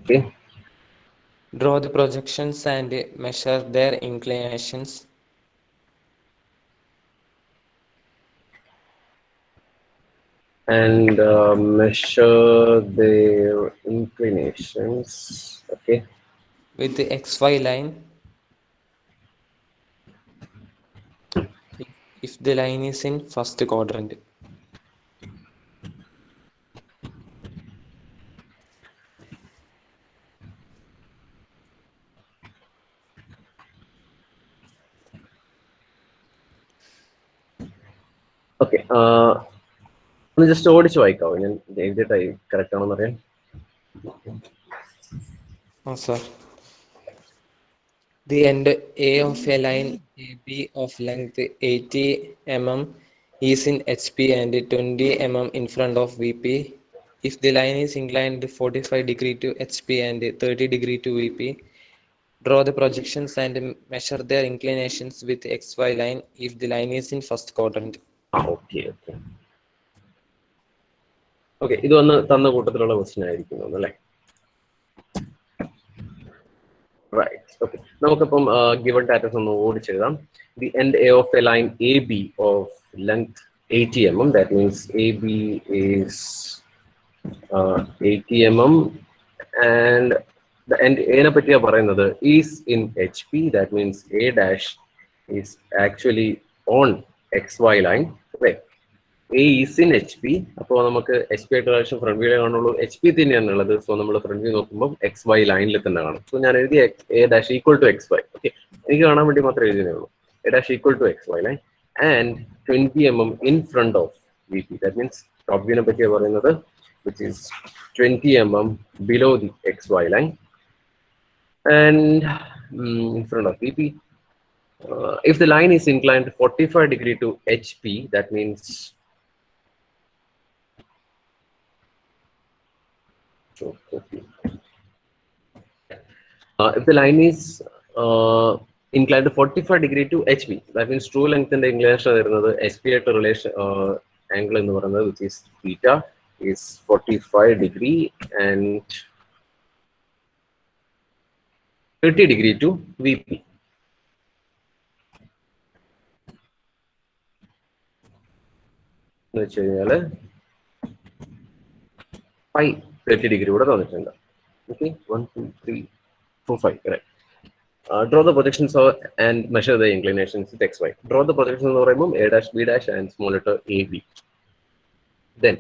Okay. draw the projections and measure their inclinations. And measure their inclinations. Okay. With the XY line. If the line is in first quadrant. Okay. ഒന്ന് just ഓടിച്ച് വായിക്കാവോ? ഞാൻ എഴുതിയിട്ടായി correct ആണോന്ന് അറിയാൻ. Sir. The end A of a line AB of length 80 mm is in HP and 20 mm in front of VP. If the line is inclined 45 degree to HP and 30 degree to VP, draw the projections and measure their inclinations with XY line if the line is in first quadrant. Okay okay okay. ഇത് വന്ന് തന്ന കൂട്ടത്തിലുള്ള question ആയിരിക്കുന്നു അല്ലേ? Right. Okay, നമുക്കിപ്പം given datas ഒന്ന് ഓടിച്ചെഴുതാം. The end A of a line A B of length 80 mm, that means AB is 80 mm, and the end A നെ പറ്റിയാ പറയുന്നത് is in HP, that means A dash is actually on XY line. Okay, A is in HP. അപ്പോൾ നമുക്ക് HP ആയിട്ട് പ്രാവശ്യം front view കാണുള്ളൂ. HP തന്നെയാണ് ഉള്ളത്. സോ നമ്മൾ ഫ്രണ്ട് വ്യൂ നോക്കുമ്പോൾ XY ലൈനിൽ തന്നെ കാണും. സോ ഞാൻ എഴുതി A dash equal to XY. Okay, എനിക്ക് കാണാൻ വേണ്ടി മാത്രമേ എഴുതിയേ ഉള്ളൂ. A dash equal to XY line and 20 mm in front of VP. That means top view നെ പറ്റിയാണ് പറയുന്നത്, which is 20 mm below the XY line and in front of VP. If the line is inclined 45 degree to HP, that means if the line is inclined 45 degree to HP, that means true length in the inclination വരുന്നത് SP ആയിട്ട് relation angle എന്ന് പറയുന്നത്, which is theta, is 45 degree and 30 degree to VP. എന്ന് വെച്ച് കഴിഞ്ഞാൽ 30 degree കൂടെ തന്നിട്ടുണ്ട്. Okay, 1 2 3 4 5. correct. Draw the projections and measure the inclinations with XY. Draw the projections എന്ന് പറയുമ്പോൾ A dash B dash and small letter AB. Then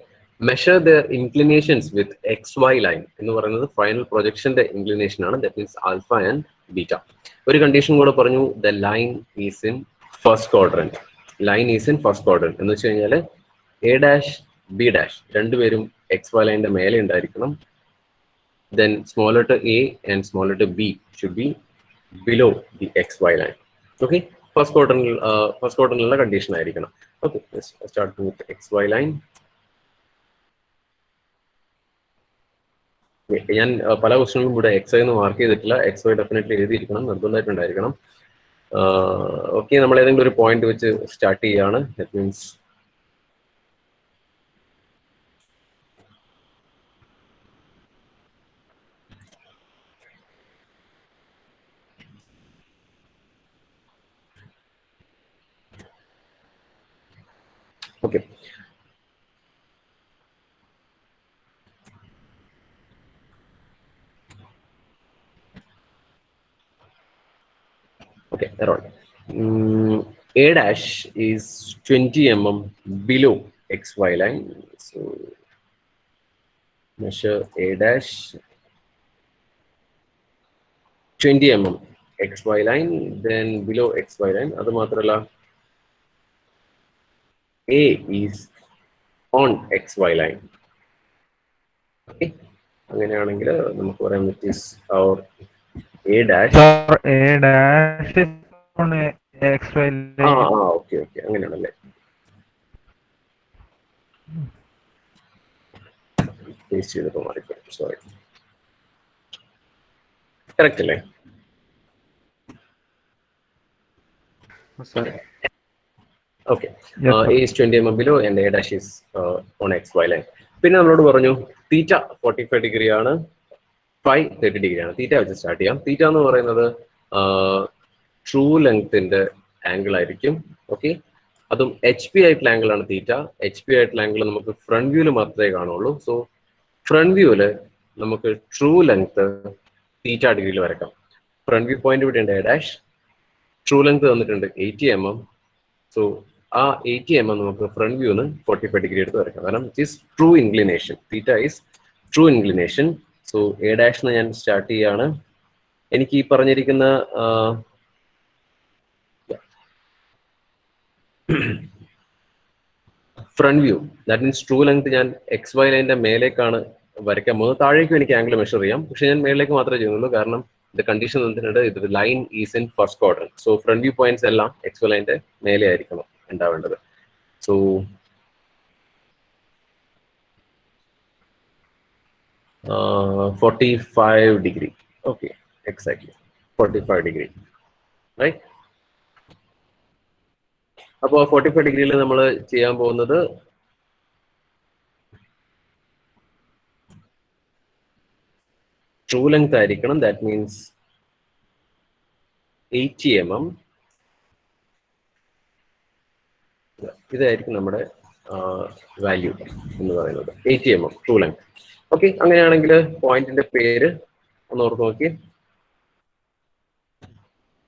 measure their inclinations with XY line എന്ന് പറയുന്നത് final പ്രൊജക്ഷന്റെ inclination ആണ്. That means alpha and beta. ഒരു condition കൂടെ പറഞ്ഞു, the line is in first quadrant. Line is in first quadrant എന്ന് വെച്ച് കഴിഞ്ഞാൽ A dash B dash രണ്ടുപേരും XY ലൈനിന്റെ മേലെ ഉണ്ടായിരിക്കണം. Then small letter A and small letter B should be below the XY line. Okay, first ക്വാർട്ടറിലുള്ള condition ആയിരിക്കണം. Okay, start with XY line. ഞാൻ പല ക്വസ്റ്റ്യനും ഇവിടെ XY എന്ന് മാർക്ക് ചെയ്തിട്ടില്ല. XY ഡെഫിനറ്റ്ലി എഴുതിയിരിക്കണം, നിർബന്ധമായിട്ടുണ്ടായിരിക്കണം. ഓക്കെ, നമ്മൾ ഏതെങ്കിലും ഒരു പോയിന്റ് വെച്ച് സ്റ്റാർട്ട് ചെയ്യാണ്. That means okay. Okay, around. A dash is 20 mm below XY line. So measure A dash 20 mm XY line, then below XY line. Adu matralla A is on XY line. Okay, അങ്ങനെയാണെങ്കിൽ നമുക്ക് പറയാം which is our A dash. A dash is on XY line. Okay okay, അങ്ങനെയാണല്ലേ. Paste ചെയ്തപ്പോൾ മാറിപ്പോയി, sorry. Correct അല്ലേ? Okay, A is 20 mm below and A dash is on XY line. പിന്നെ നമ്മളോട് പറഞ്ഞു തീറ്റ 45 ഡിഗ്രി ആണ്, ഫൈ 30 ഡിഗ്രി ആണ്. തീറ്റ വെച്ച് സ്റ്റാർട്ട് ചെയ്യാം. തീറ്റ എന്ന് പറയുന്നത് ട്രൂ ലെങ്ത്തിന്റെ ആംഗിൾ ആയിരിക്കും. ഓക്കെ, അതും HP ആയിട്ടുള്ള ആംഗിൾ ആണ് തീറ്റ. HP ആയിട്ടുള്ള ആംഗിൾ നമുക്ക് ഫ്രണ്ട് വ്യൂല് മാത്രമേ കാണുള്ളൂ. സോ ഫ്രണ്ട് വ്യൂല് നമുക്ക് ട്രൂ ലെങ്ത് തീറ്റ ഡിഗ്രിയിൽ വരക്കാം. ഫ്രണ്ട് വ്യൂ പോയിന്റ് ഇവിടെ ഉണ്ട് A ഡാഷ്, ട്രൂ ലെങ്ത് തന്നിട്ടുണ്ട് 80 mm. സോ ആ 80 mm നമുക്ക് ഫ്രണ്ട് വ്യൂന്ന് 45 ഡിഗ്രി എടുത്ത് വരക്കാം. കാരണം it is true inclination. Theta is true inclination. So A ഡാഷിന് ഞാൻ സ്റ്റാർട്ട് ചെയ്യാണ്. എനിക്ക് ഈ പറഞ്ഞിരിക്കുന്ന front view, that means true length ഞാൻ XY ലൈനിന്റെ മേലേക്കാണ് വരയ്ക്കാൻ പോകുന്നത്. താഴേക്കും എനിക്ക് ആംഗിൾ മെഷർ ചെയ്യാം, പക്ഷെ ഞാൻ മേളിലേക്ക് മാത്രമേ ചെയ്യുന്നുള്ളൂ. കാരണം ഇത് കണ്ടീഷൻ തന്നിട്ടുണ്ട്, ഇത് line is in first quadrant. So front view points എല്ലാം XY ലൈനിന്റെ മേലെ ആയിരിക്കണം ഉണ്ടാവേണ്ടത്. So 45 degree. Okay, exactly 45 degree, right? അപ്പോൾ 45 ഡിഗ്രിയിൽ നമ്മൾ ചെയ്യാൻ പോകുന്നത് ട്രൂ ലെങ്ത് ആയിരിക്കണം. That means 80 mm. ഇതായിരിക്കും നമ്മുടെ വാല്യൂ എന്ന് പറയുന്നത്, 80 mm ട്രൂ ലെങ്ത്. ഓക്കെ, അങ്ങനെയാണെങ്കിൽ പോയിന്റിന്റെ പേര് ഒന്ന് ഓർത്ത് നോക്കി.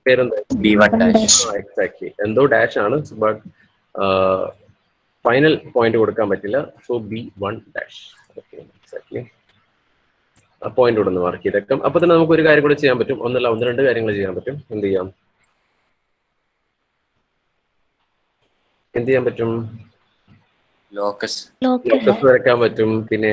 പേരെന്താ? എക്സാക്ട്ലി, എന്തോ ഡാഷ് ആണ്, ബട്ട് ഫൈനൽ പോയിന്റ് കൊടുക്കാൻ പറ്റില്ല. So B1 dash. Okay, exactly ആ പോയിന്റ് ഇവിടെ നിന്ന് മാർക്ക് ചെയ്തേക്കാം. അപ്പൊ തന്നെ നമുക്ക് ഒരു കാര്യം കൂടെ ചെയ്യാൻ പറ്റും. ഒന്ന് രണ്ട് കാര്യങ്ങൾ ചെയ്യാൻ പറ്റും. എന്ത് ചെയ്യാൻ പറ്റും? ലോക്കസ് വരയ്ക്കാൻ പറ്റും. പിന്നെ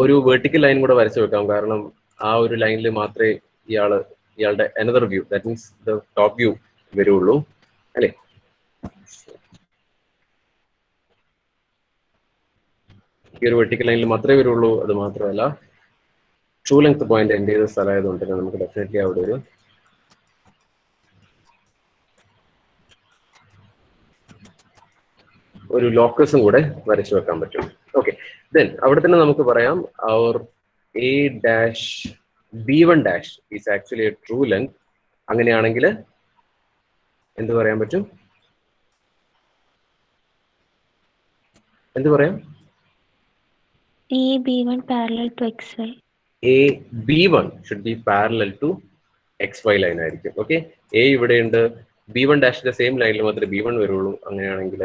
ഒരു വെർട്ടിക്കൽ ലൈൻ കൂടെ വരച്ചു വെക്കാം. കാരണം ആ ഒരു ലൈനിൽ മാത്രമേ ഇയാളുടെ another view, that means the top view വരുള്ളൂ, അല്ലേ? ഈ ഒരു വെർട്ടിക്കൽ ലൈനിൽ മാത്രമേ വരുള്ളൂ. അത് മാത്രമല്ല ട്രൂ ലെങ്ത് പോയിന്റ് എൻഡ് ചെയ്ത സ്ഥലമായതുകൊണ്ട് തന്നെ നമുക്ക് ഡെഫിനറ്റ്ലി അവിടെ ഒരു ലോക്കസും കൂടെ വരച്ചു വെക്കാൻ പറ്റും. ഓക്കെ, ദെൻ അവിടെ തന്നെ നമുക്ക് പറയാം അവർ A dash B1 dash is actually a true length. അങ്ങനെയാണെങ്കിൽ എന്ത് പറയാൻ പറ്റും? എന്ത് പറയാം? A B1 parallel to XY. A B1 should be parallel to XY line ആയിരിക്കും. ഓക്കെ, A ഇവിടെയുണ്ട്, B1 ഡാഷിന്റെ സെയിം ലൈനിൽ മാത്രമേ B1 വരുള്ളൂ. അങ്ങനെയാണെങ്കിൽ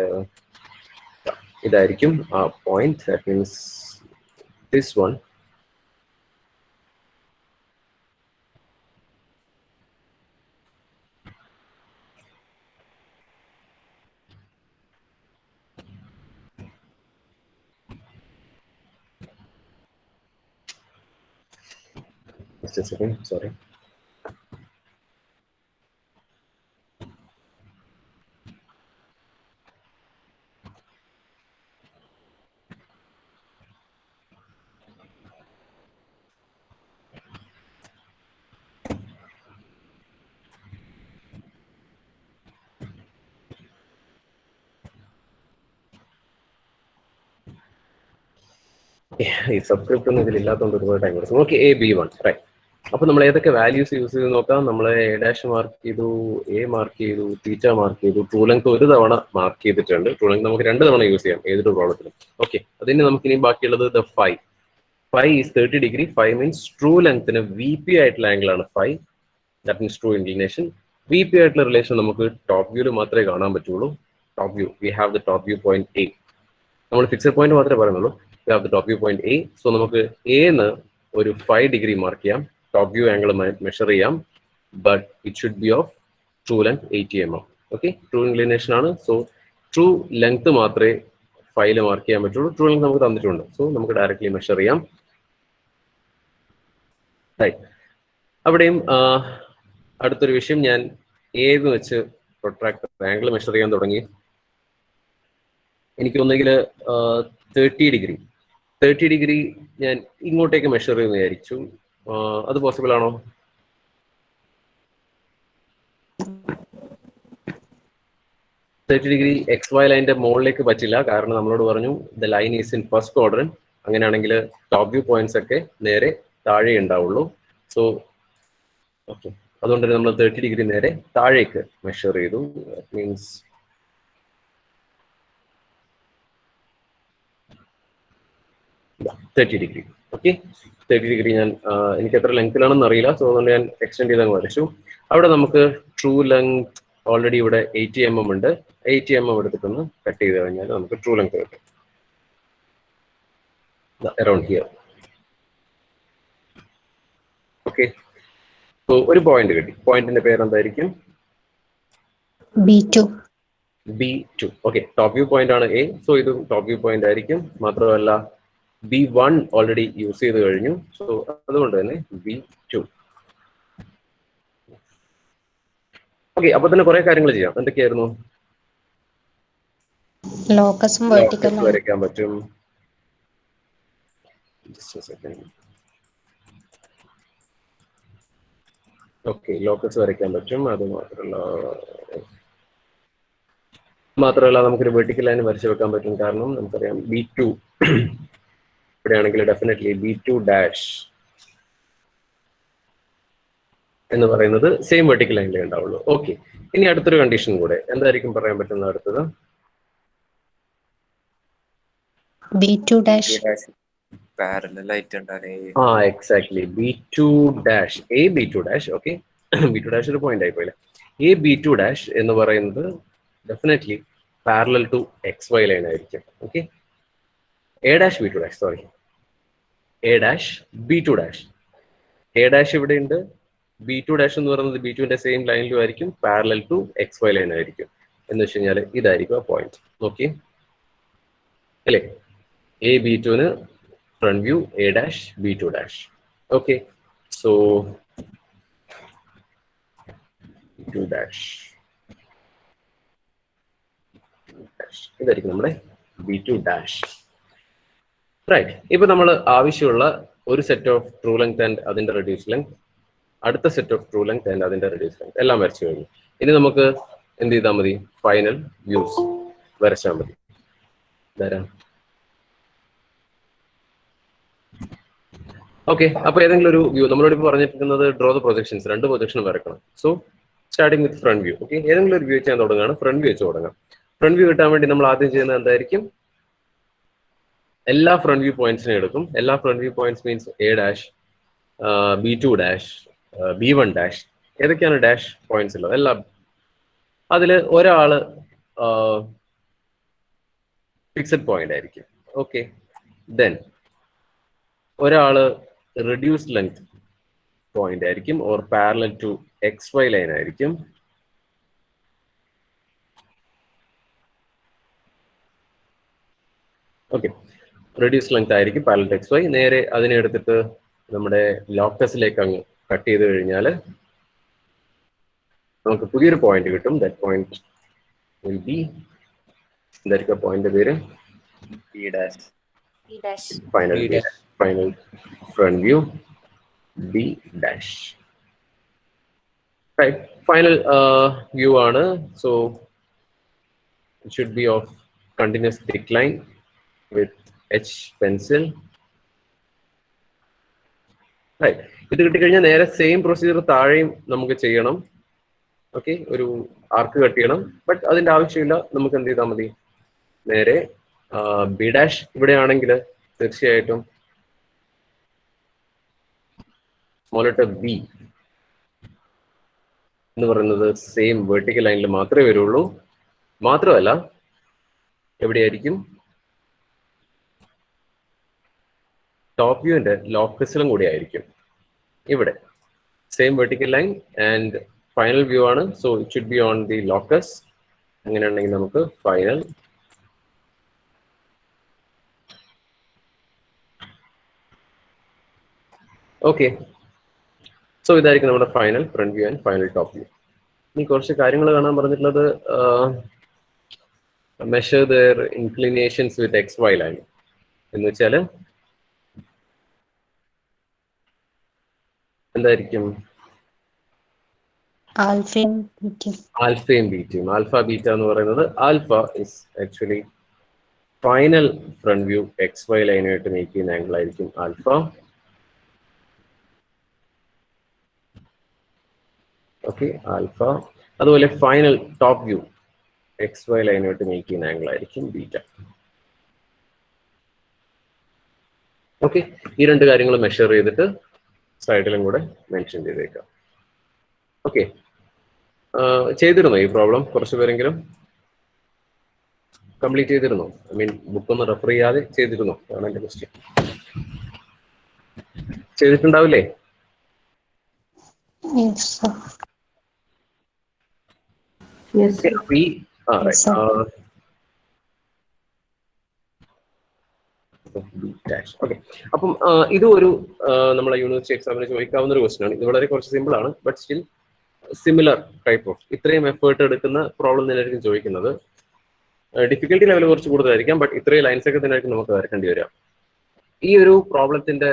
ഇതായിരിക്കും ആ point. That means this one. Just a second, sorry. ഈ സബ്സ്ക്രിപ്റ്റ് ഒന്നും ഇതിലില്ലാത്തതുകൊണ്ട് ഒരുപാട് ടൈം എടുക്കും. Okay, A B1 right. അപ്പൊ നമ്മൾ ഏതൊക്കെ വാല്യൂസ് യൂസ് ചെയ്ത് നോക്കാം. നമ്മൾ A' മാർക്ക് ചെയ്തു, A മാർക്ക് ചെയ്തു, തീറ്റ മാർക്ക് ചെയ്തു, ട്രൂ ലെങ്ത് ഒരു തവണ മാർക്ക് ചെയ്തിട്ടുണ്ട്. ട്രൂ ലെങ്ത് നമുക്ക് 2 തവണ യൂസ് ചെയ്യാം ഏതൊരു പ്രോബ്ലത്തിലും. ഓക്കെ, അതിന് നമുക്ക് ഇനി ബാക്കിയുള്ളത് the phi is 30 degree. 5 means true ലെങ്ത്തിന് VP ആയിട്ടുള്ള ആംഗിൾ ആണ് 5. That means true inclination. VP ആയിട്ടുള്ള റിലേഷൻ നമുക്ക് ടോപ്പ് വ്യൂവിൽ മാത്രമേ കാണാൻ പറ്റുള്ളൂ. Top view, we have the top view point A. നമ്മൾ ഫിക്സഡ് പോയിന്റ് മാത്രമേ പറയുന്നുള്ളൂ. We have the top view point A. So നമുക്ക് Aന്ന് ഒരു 5 ഡിഗ്രി മാർക്ക് ചെയ്യാം. ടോപ്പ് വ്യൂ ആംഗിൾ മെഷർ ചെയ്യാം. But it should be of true length 80 mm. Okay, true inclination ആണ്. So true length മാത്രമേ 5 മാർക്ക് ചെയ്യാൻ പറ്റുള്ളൂ. ട്രൂ ലെങ്ത് നമുക്ക് തന്നിട്ടുണ്ട്. സോ നമുക്ക് ഡയറക്ട്ലി മെഷർ ചെയ്യാം. അവിടെയും അടുത്തൊരു വിഷയം, ഞാൻ ഏത് വെച്ച് പ്രൊട്രാക്ടർ ആംഗിൾ മെഷർ ചെയ്യാൻ തുടങ്ങി. എനിക്ക് ഒന്നെങ്കിൽ 30 ഡിഗ്രി ഞാൻ ഇങ്ങോട്ടേക്ക് മെഷർ ചെയ്യുമെന്ന് വിചാരിച്ചു. അത് പോസിബിൾ ആണോ? ഡിഗ്രി XY ലൈനിന്റെ മുകളിലേക്ക് പറ്റില്ല. കാരണം നമ്മളോട് പറഞ്ഞു the line is in first quadrant. അങ്ങനെയാണെങ്കിൽ ടോപ്പ് വ്യൂ പോയിന്റ്സ് ഒക്കെ നേരെ താഴെ ഉണ്ടാവുള്ളൂ. സോ ഓക്കെ, അതുകൊണ്ട് തന്നെ നമ്മൾ 30 ഡിഗ്രി നേരെ താഴേക്ക് മെഷർ ചെയ്തു. Means degree. ഓക്കെ, 30 ഡിഗ്രി ഞാൻ എനിക്ക് എത്ര ലെങ്ത്തിലാണെന്ന് അറിയില്ല. സോ അതുകൊണ്ട് ഞാൻ എക്സ്റ്റെൻഡ് ചെയ്ത് അങ്ങ് വരച്ചു. അവിടെ നമുക്ക് ട്രൂ ലെങ്ത് ഓൾറെഡി ഇവിടെ 80 mm ഉണ്ട്. 80 mm എടുത്തിട്ടൊന്ന് കട്ട് ചെയ്ത് കഴിഞ്ഞാൽ നമുക്ക് ട്രൂ ലെങ്ത് കിട്ടും. Around here. ഓക്കെ, സോ ഒരു പോയിന്റ് കിട്ടി. പോയിന്റിന്റെ പേര് എന്തായിരിക്കും? B2. Okay, top view point ആണ് A. സോ ഇത് ടോപ്പ് വ്യൂ പോയിന്റ് ആയിരിക്കും. മാത്രമല്ല B1 ഓൾറെഡി യൂസ് ചെയ്ത് കഴിഞ്ഞു. സോ അതുകൊണ്ട് തന്നെ B2. ഓക്കെ, അപ്പൊ തന്നെ കുറെ കാര്യങ്ങൾ ചെയ്യാം. എന്തൊക്കെയായിരുന്നു? ലോക്കസും വെർട്ടിക്കലും വരയ്ക്കാൻ പറ്റും. ഓക്കെ, ലോക്കസ് വരയ്ക്കാൻ പറ്റും. അത് മാത്രമല്ല നമുക്കൊരു വെർട്ടിക്കൽ ലൈൻ വരച്ചു വെക്കാൻ പറ്റും. കാരണം നമുക്കറിയാം B2 ഇവിടെയാണെങ്കിൽ ഡെഫിനറ്റ്ലി B2 ഡാഷ് എന്ന് പറയുന്നത് സെയിം വെർട്ടിക്കൽ ലൈനിലേ ഉണ്ടാവുള്ളൂ. ഓക്കെ, ഇനി അടുത്തൊരു കണ്ടീഷൻ കൂടെ എന്തായിരിക്കും പറയാൻ പറ്റുന്ന അടുത്തത്? B2 ഡാഷ് പാരലൽ ആയിട്ട് ഉണ്ടാകും. Exactly, B2 dash A B2 dash. Okay, B2 dash ഒരു പോയിന്റ് ആയിപ്പോയില്ലേ. A B2 ഡാഷ് എന്ന് പറയുന്നത് definitely parallel to XY line ആയിരിക്കും. Okay, A dash B2 dash, sorry, A dash B2 dash. A dash ഇവിടെ ഉണ്ട്. B2 dash എന്ന് പറയുന്നത് B2ന്റെ same ലൈനിലും ആയിരിക്കും. പാരലൽ ടു XY ലൈൻ ആയിരിക്കും. എന്ന് വെച്ച് കഴിഞ്ഞാൽ ഇതായിരിക്കും ആ പോയിന്റ്. ഓക്കെ അല്ലേ? A B2ന് front view, A dash B2 dash. Okay, so B2 dash ഇതായിരിക്കും നമ്മുടെ B2 ഡാഷ്. റൈറ്റ്. ഇപ്പൊ നമ്മൾ ആവശ്യമുള്ള ഒരു set of true length and അതിന്റെ റെഡ്യൂസ് ലെങ്ത്, അടുത്ത set of true length and അതിന്റെ റെഡ്യൂസ് ലെങ്ത് എല്ലാം വരച്ചു കഴിഞ്ഞു. ഇനി നമുക്ക് എന്ത് ചെയ്താൽ മതി? ഫൈനൽ വ്യൂസ് വരച്ചാൽ മതി. ഓക്കെ, അപ്പൊ ഏതെങ്കിലും ഒരു വ്യൂ നമ്മളോട് ഇപ്പോൾ പറഞ്ഞിരിക്കുന്നത് ഡ്രോ ദ പ്രൊജക്ഷൻസ്, 2 പ്രൊജക്ഷൻ വരക്കണം. So starting with front view. Okay, ഏതെങ്കിലും ഒരു വ്യൂ വെച്ച് ഞാൻ തുടങ്ങുകയാണ്. ഫ്രണ്ട് വ്യൂ വെച്ച് തുടങ്ങാം. ഫ്രണ്ട് വ്യൂ കിട്ടാൻ വേണ്ടി നമ്മൾ ആദ്യം ചെയ്യുന്നത് എന്തായിരിക്കും? എല്ലാ ഫ്രണ്ട് വ്യൂ പോയിന്റ്സിനെ എടുക്കും. എല്ലാ front view points means A dash, B2 dash, B1 dash. ഏതൊക്കെയാണ് ഡാഷ് പോയിന്റ്സ് ഉള്ളത്? എല്ലാം. അതിൽ ഒരാള് ഫിക്സഡ് പോയിന്റ് ആയിരിക്കും. ഓക്കെ, ദെൻ ഒരാള് റെഡ്യൂസ്ഡ് ലെങ്ത് പോയിന്റ് ആയിരിക്കും, or parallel to XY line ആയിരിക്കും. ഓക്കെ, റെഡ്യൂസ് ലെങ്ത് ആയിരിക്കും, പാരലൽ ടു XY. നേരെ അതിനെ എടുത്തിട്ട് നമ്മുടെ ലോക്കസിലേക്ക് അങ്ങ് കട്ട് ചെയ്ത് കഴിഞ്ഞാൽ നമുക്ക് പുതിയൊരു പോയിന്റ് കിട്ടും. ദാറ്റ് പോയിന്റ് വിൽ ബി, എന്തായിരിക്കും പോയിന്റ് പേര്? B dash. Final front view B dash. Right, final view ആണ്. So it should be of continuous thick line with H pencil. Right. ഇത് കിട്ടിക്കഴിഞ്ഞാൽ നേരെ സെയിം പ്രൊസീജിയർ താഴെയും നമുക്ക് ചെയ്യണം. ഓക്കെ, ഒരു ആർക്ക് കട്ട് ചെയ്യണം. ബട്ട് അതിന്റെ ആവശ്യമില്ല. നമുക്ക് എന്ത് ചെയ്താൽ മതി, നേരെ ബി ഡാഷ് ഇവിടെയാണെങ്കിൽ തീർച്ചയായിട്ടും സ്മോൾ ലെറ്റർ ബി എന്ന് പറയുന്നത് സെയിം വെർട്ടിക്കൽ ലൈനിൽ മാത്രമേ വരുള്ളൂ. മാത്രമല്ല എവിടെയായിരിക്കും, ടോപ്പ് വ്യൂവിന്റെ ലോക്കസിലും കൂടി ആയിരിക്കും. ഇവിടെ same vertical line and final view ആണ്. So it should be on the locus. അങ്ങനെയാണെങ്കിൽ നമുക്ക് ഫൈനൽ ഓക്കെ. സോ ഇതായിരിക്കും നമ്മുടെ final front view and final top view. ഇനി കുറച്ച് കാര്യങ്ങൾ കാണാൻ പറഞ്ഞിട്ടുള്ളത്, measure their inclinations with XY line എന്ന് വെച്ചാൽ എന്തായിരിക്കും, ആൽഫയും ബീറ്റയും. ആൽഫയും ബീറ്റയും. ആൽഫ ബീറ്റ എന്ന് പറയുന്നത്, alpha is actually final front view XY ലൈനായിട്ട് മേക്ക് ചെയ്യുന്ന ആംഗിൾ ആയിരിക്കും ആൽഫ. Okay, alpha. അതുപോലെ ഫൈനൽ ടോപ്പ് വ്യൂ XY ലൈനായിട്ട് മേക്ക് ചെയ്യുന്ന ആംഗിൾ ആയിരിക്കും ബീറ്റ. ഓക്കെ, ഈ രണ്ട് കാര്യങ്ങൾ മെഷർ ചെയ്തിട്ട് സൈഡിലും കൂടെ മെൻഷൻ ചെയ്തേക്കാം. ഓക്കെ, ചെയ്തിരുന്നോ ഈ പ്രോബ്ലം? കുറച്ച് പേരെങ്കിലും കംപ്ലീറ്റ് ചെയ്തിരുന്നോ? ഐ മീൻ ബുക്ക് ഒന്ന് റെഫർ ചെയ്യാതെ ചെയ്തിരുന്നോ? അതാണ് എന്റെ ക്വസ്റ്റ്യൻ. ചെയ്തിട്ടുണ്ടാവില്ലേ? Yes, sir. Yes, sir. Yes, sir. Okay, അപ്പം ഇത് ഒരു നമ്മളെ യൂണിവേഴ്സിറ്റി എക്സാമിന് ചോദിക്കാവുന്ന ഒരു ക്വസ്റ്റ്യൻ ആണ്. ഇത് വളരെ കുറച്ച് സിമ്പിൾ ആണ്, but still similar type of ഇത്രയും എഫേർട്ട് എടുക്കുന്ന പ്രോബ്ലം തന്നെയായിരിക്കും ചോദിക്കുന്നത്. ഡിഫിക്കൽട്ടി ലെവൽ കുറച്ച് കൂടുതലായിരിക്കാം, ബട്ട് ഇത്രയും ലൈൻസ് ഒക്കെ തന്നെയായിരിക്കും നമുക്ക് വരക്കേണ്ടി വരിക. ഈ ഒരു പ്രോബ്ലത്തിന്റെ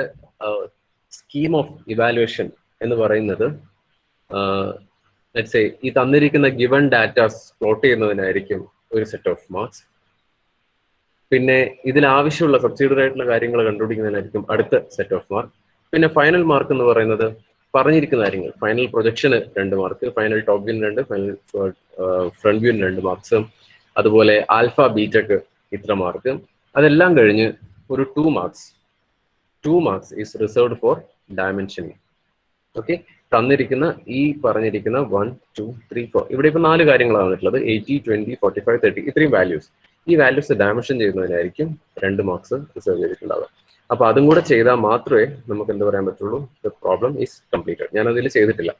സ്കീം ഓഫ് ഇവാലുവേഷൻ എന്ന് പറയുന്നത്, ഈ തന്നിരിക്കുന്ന ഗിവൺ ഡാറ്റാസ് പ്ലോട്ട് ചെയ്യുന്നതിനായിരിക്കും ഒരു സെറ്റ് ഓഫ് മാർക്സ്. പിന്നെ ഇതിലാവശ്യമുള്ള സബ്സിഡറി ആയിട്ടുള്ള കാര്യങ്ങൾ കണ്ടുപിടിക്കുന്നതിനായിരിക്കും അടുത്ത സെറ്റ് ഓഫ് മാർക്ക്. പിന്നെ ഫൈനൽ മാർക്ക് എന്ന് പറയുന്നത് പറഞ്ഞിരിക്കുന്ന കാര്യങ്ങൾ, ഫൈനൽ പ്രൊജക്ഷന് 2 മാർക്ക്, ഫൈനൽ ടോപ്പ് വ്യൂവിന് 2, ഫൈനൽ ഫ്രണ്ട് വ്യൂവിന് 2 മാർക്സ്, അതുപോലെ ആൽഫ ബീറ്റക്ക് ഇത്ര മാർക്ക്. അതെല്ലാം കഴിഞ്ഞ് ഒരു 2 marks is reserved for dimensioning. Okay, തന്നിരിക്കുന്ന ഈ പറഞ്ഞിരിക്കുന്ന 1, 2, 3, 4 ഇവിടെ ഇപ്പൊ 4 കാര്യങ്ങളാണ് വന്നിട്ടുള്ളത്. 80, 20, 45, 30 ഇത്രയും വാല്യൂസ്. ഈ വാല്യൂസ് ഡയമെൻഷൻ ചെയ്യുന്നതിനായിരിക്കും 2 മാർക്സ് റിസർവ് ചെയ്തിട്ടുണ്ടാവുക. അപ്പൊ അതും കൂടെ ചെയ്താൽ മാത്രമേ നമുക്ക് എന്ത് പറയാൻ പറ്റുള്ളൂ, ദ പ്രോബ്ലം ഈസ് കംപ്ലീറ്റഡ്. ഞാൻ അതിൽ ചെയ്തിട്ടില്ല.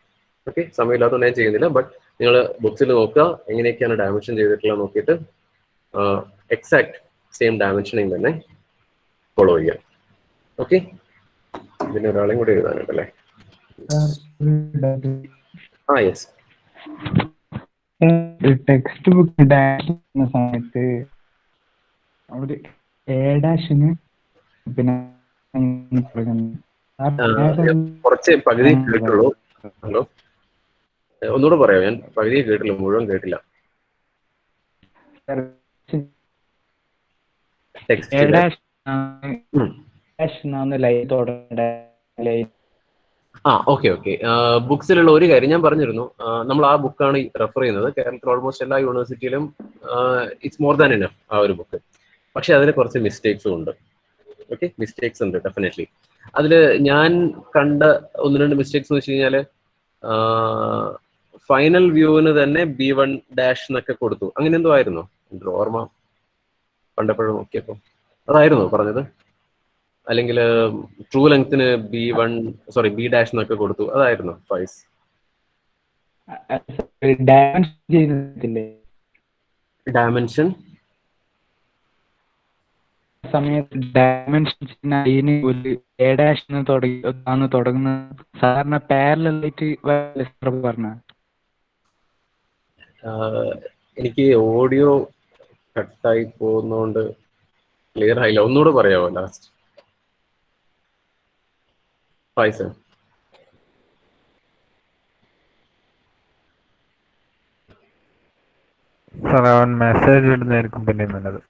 ഓക്കെ, സമയമില്ലാത്തതുകൊണ്ട് ഞാൻ ചെയ്യുന്നില്ല. ബട്ട് നിങ്ങൾ ബുക്സിൽ നോക്കുക എങ്ങനെയൊക്കെയാണ് ഡയമെൻഷൻ ചെയ്തിട്ടുള്ളത് നോക്കിയിട്ട് എക്സാക്ട് സെയിം ഡയമെൻഷനിങ് തന്നെ ഫോളോ ചെയ്യാം. ഓക്കെ, പിന്നെ ഒരാളെയും കൂടെ എഴുതാനുണ്ടല്ലേ? യെസ്. ടെക്സ്റ്റ് ബുക്ക് ഡാഷ് ചെയ്യുന്ന സമയത്ത് ഒരു A' പിന്നെ കുറച്ച് പകുതി കേട്ടുള്ളൂ. ഹലോ, ഒന്നുകൂടെ പറയാം. ഞാൻ പകുതി കേട്ടില്ല, മുഴുവൻ കേട്ടില്ല. ഓക്കെ. ബുക്സിലുള്ള ഒരു കാര്യം ഞാൻ പറഞ്ഞിരുന്നു. നമ്മൾ ആ ബുക്കാണ് റെഫർ ചെയ്യുന്നത്. കേരളത്തിൽ ഓൾമോസ്റ്റ് എല്ലാ യൂണിവേഴ്സിറ്റിയിലും ഇറ്റ്സ് മോർ ദാൻ ഇനഫ് ആ ഒരു ബുക്ക്. പക്ഷെ അതിൽ കുറച്ച് മിസ്റ്റേക്സും ഉണ്ട്. ഓക്കെ, മിസ്റ്റേക്സ് ഉണ്ട് ഡെഫിനറ്റ്ലി. അതിൽ ഞാൻ കണ്ട 1-2 മിസ്റ്റേക്സ് എന്ന് വെച്ച് കഴിഞ്ഞാൽ ഫൈനൽ വ്യൂവിന് തന്നെ B1 ഡാഷ് എന്നൊക്കെ കൊടുത്തു. അങ്ങനെ എന്തോ ആയിരുന്നോ? എൻ്റെ ഓർമ്മ കണ്ടപ്പോഴും നോക്കിയപ്പോ അതായിരുന്നോ പറഞ്ഞത്? അല്ലെങ്കിൽ ട്രൂ ലെങ്ത്തിന് B ഡാഷ് എന്നൊക്കെ കൊടുത്തു, അതായിരുന്നു ഫൈസ്? ഡയമെൻഷൻ സമയത്ത് ഡയമെൻഷൻ അതിന് ഒരു A' തുടങ്ങുന്ന സാധാരണ പാരലായിട്ട് പറഞ്ഞ. എനിക്ക് ഓഡിയോ കട്ടായി പോകുന്നോണ്ട് ക്ലിയർ ആയില്ല. ഒന്നുകൂടെ പറയാമോ ലാസ്റ്റ്? ഫൈസ് സാർ അവൻ മെസ്സേജ് ഇടുന്നതായിരിക്കും പിന്നെ നല്ലത്.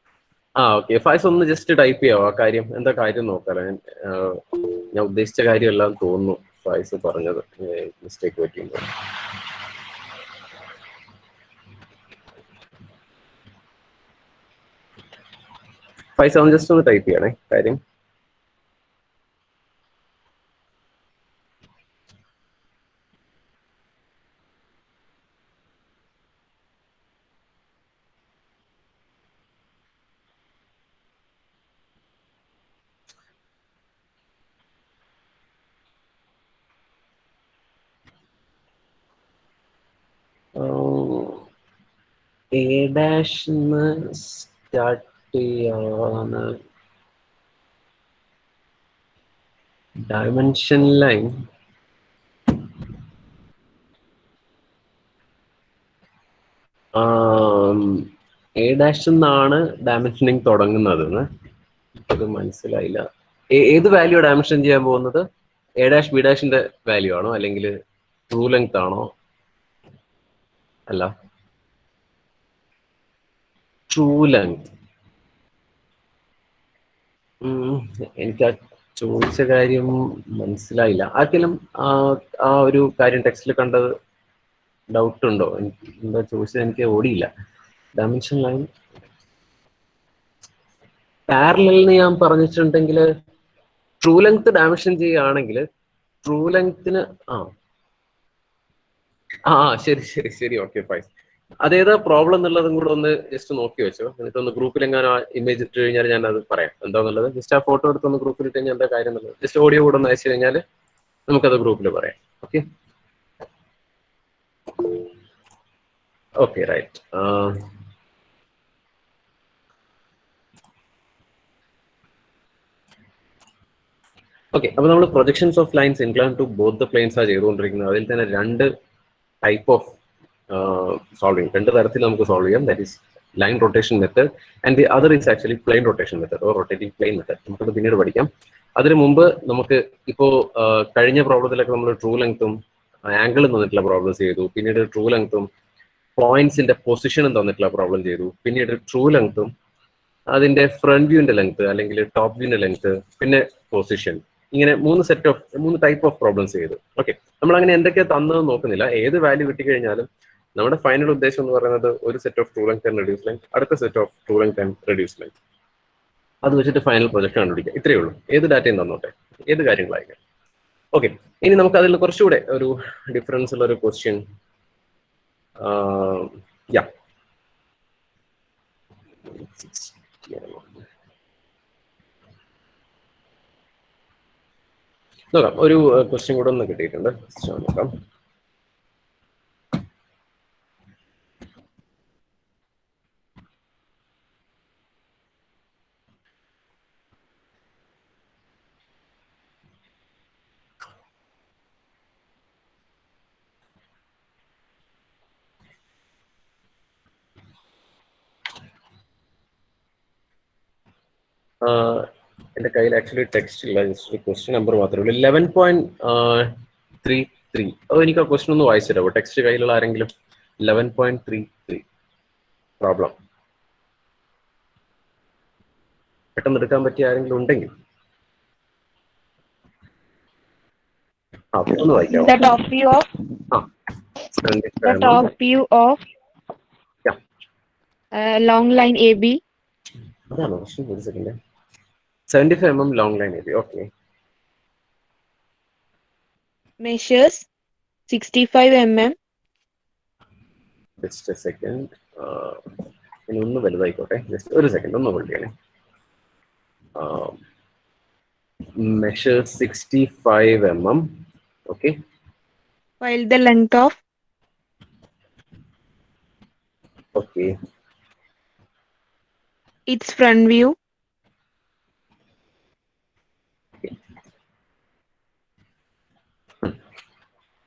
ഓക്കെ, ഫൈസ് ഒന്ന് ജസ്റ്റ് ടൈപ്പ് ചെയ്യാവോ ആ കാര്യം, എന്താ കാര്യം നോക്കാം. ഞാൻ ഉദ്ദേശിച്ച കാര്യമെല്ലാം തോന്നുന്നു ഫൈസ് പറഞ്ഞത്, മിസ്റ്റേക്ക് പറ്റിയുണ്ടോ. ഫൈസ് ഒന്ന് ജസ്റ്റ് ഒന്ന് ടൈപ്പ് ചെയ്യണേ കാര്യം. എ ഡാഷ് സ്റ്റാർട്ട് ചെയ്യാന് ഡയമെൻഷൻ ലൈൻ എ ഡാഷ് എന്നാണ് ഡയമെൻഷനിങ് തുടങ്ങുന്നത്. അത് മനസ്സിലായില്ല. ഏത് വാല്യൂ ഡയമെൻഷൻ ചെയ്യാൻ പോകുന്നത്? എ ഡാഷ് ബി ഡാഷിന്റെ വാല്യൂ ആണോ, അല്ലെങ്കിൽ ട്രൂ ലെങ്ത് ആണോ? അല്ല, ട്രൂ ലെങ്ത്. എനിക്ക് ആ ചോദിച്ച കാര്യം മനസ്സിലായില്ല. ആർക്കെങ്കിലും ആ ഒരു കാര്യം ടെക്സ്റ്റിൽ കണ്ടത് ഡൗട്ട് ഉണ്ടോ? എന്താ ചോദിച്ചത് എനിക്ക് ഓടിയില്ല. ഡയമെൻഷൻ ലൈൻ പാരലൽ ഞാൻ പറഞ്ഞിട്ടുണ്ടെങ്കിൽ ട്രൂ ലെങ്ത് ഡയമെൻഷൻ ചെയ്യുകയാണെങ്കിൽ ട്രൂ ലെങ്ത്തിന് ശരി ശരി ശരി, ഓക്കെ ഫൈൻ. അതേതാ പ്രോബ്ലം എന്നുള്ളതും കൂടെ ഒന്ന് ജസ്റ്റ് നോക്കി വെച്ചോ. എന്നിട്ടൊന്ന് ഗ്രൂപ്പിൽ എങ്ങാനും ആ ഇമേജ് ഇട്ട് കഴിഞ്ഞാൽ ഞാൻ അത് പറയാം എന്താന്നുള്ളത്. ജസ്റ്റ് ആ ഫോട്ടോ എടുത്തൊന്ന് ഗ്രൂപ്പിൽ ഇട്ട് കഴിഞ്ഞാൽ എന്താ കാര്യം എന്നുള്ളത് ജസ്റ്റ് ഓഡിയോ കൂടെ ഒന്ന് അയച്ചു കഴിഞ്ഞാൽ നമുക്കത് ഗ്രൂപ്പിൽ പറയാം. Okay okay right. ഓക്കെ, അപ്പൊ നമ്മൾ projections of lines incline to both the planes ആ ചെയ്തുകൊണ്ടിരിക്കുന്നത്. അതിൽ തന്നെ രണ്ട് ടൈപ്പ് ഓഫ് സോൾവിങ്, രണ്ട് തരത്തിൽ നമുക്ക് സോൾവ് ചെയ്യാം. That is line rotation method and the other is actually plane rotation method or rotating plane method. നമുക്കത് പിന്നീട് പഠിക്കാം. അതിന് മുമ്പ് നമുക്ക് ഇപ്പോൾ കഴിഞ്ഞ പ്രോബ്ലത്തിലൊക്കെ നമ്മൾ ട്രൂ ലെങ്ത്തും ആംഗിളും തന്നിട്ടുള്ള പ്രോബ്ലംസ് ചെയ്തു. പിന്നീട് ട്രൂ ലെങ്ത്തും പോയിന്റ്സിന്റെ പൊസിഷനും തന്നിട്ടുള്ള പ്രോബ്ലം ചെയ്തു. പിന്നീട് ട്രൂ ലെങ്ത്തും അതിന്റെ ഫ്രണ്ട് വ്യൂവിന്റെ ലെങ്ത് അല്ലെങ്കിൽ ടോപ്പ് വ്യൂവിന്റെ ലെങ്ത് പിന്നെ പൊസിഷൻ, ഇങ്ങനെ മൂന്ന് ടൈപ്പ് ഓഫ് പ്രോബ്ലംസ് ചെയ്തു. ഓക്കെ, നമ്മൾ അങ്ങനെ എന്തൊക്കെയാ തന്നതെന്ന് നോക്കുന്നില്ല. ഏത് വാല്യൂ കിട്ടിക്കഴിഞ്ഞാലും നമ്മുടെ ഫൈനൽ ഉദ്ദേശം എന്ന് പറയുന്നത് ഒരു set of true length and reduce length, അടുത്ത set of true length and reduce length, അത് വെച്ചിട്ട് ഫൈനൽ പ്രൊജക്ട് കണ്ടുപിടിക്കുക. ഇത്രയേ ഉള്ളൂ. ഏത് ഡാറ്റയും തന്നോട്ടെ, ഏത് കാര്യങ്ങളായിരിക്കും. ഓക്കെ, ഇനി നമുക്ക് അതിൽ കുറച്ചുകൂടെ ഒരു ഡിഫറൻസ് ഉള്ള ഒരു ക്വസ്റ്റ്യൻ. നോക്കാം, ഒരു ക്വസ്റ്റ്യൻ കൂടെ ഒന്ന് കിട്ടിയിട്ടുണ്ട്, നോക്കാം. എന്റെ കയ്യിൽ ആക്ച്വലി ടെക്സ്റ്റ് ഇല്ല, ജസ്റ്റ് ക്വസ്റ്റ്യൻ നമ്പർ മാത്രമേ ഉള്ളൂ. 11.33. അത് എനിക്ക് ആ ക്വസ്റ്റ്യൻ ഒന്ന് വായിച്ചു തരാമോ? ടെക്സ്റ്റ് കയ്യിലുള്ള ആരെങ്കിലും? 11.33 പ്രോബ്ലം പെട്ടെന്ന് എടുക്കാൻ പറ്റിയ ആരെങ്കിലും ഉണ്ടെങ്കിൽ ഒന്ന് വായിക്കാമോ? The top view of long line AB. അതാണോ ക്വസ്റ്റ്യൻ? ഒരു second. 75 mm long line AB. Okay. Measures 65 mm. Just a second. ഇനി ഒന്ന് വലുതായിക്കോട്ടെ. ജസ്റ്റ് ഒരു സെക്കൻഡ് ഒന്ന് ഹോൾഡ് ചെയ്യണേ. Measures 65 mm. Okay. While the length of. Okay. Its front view.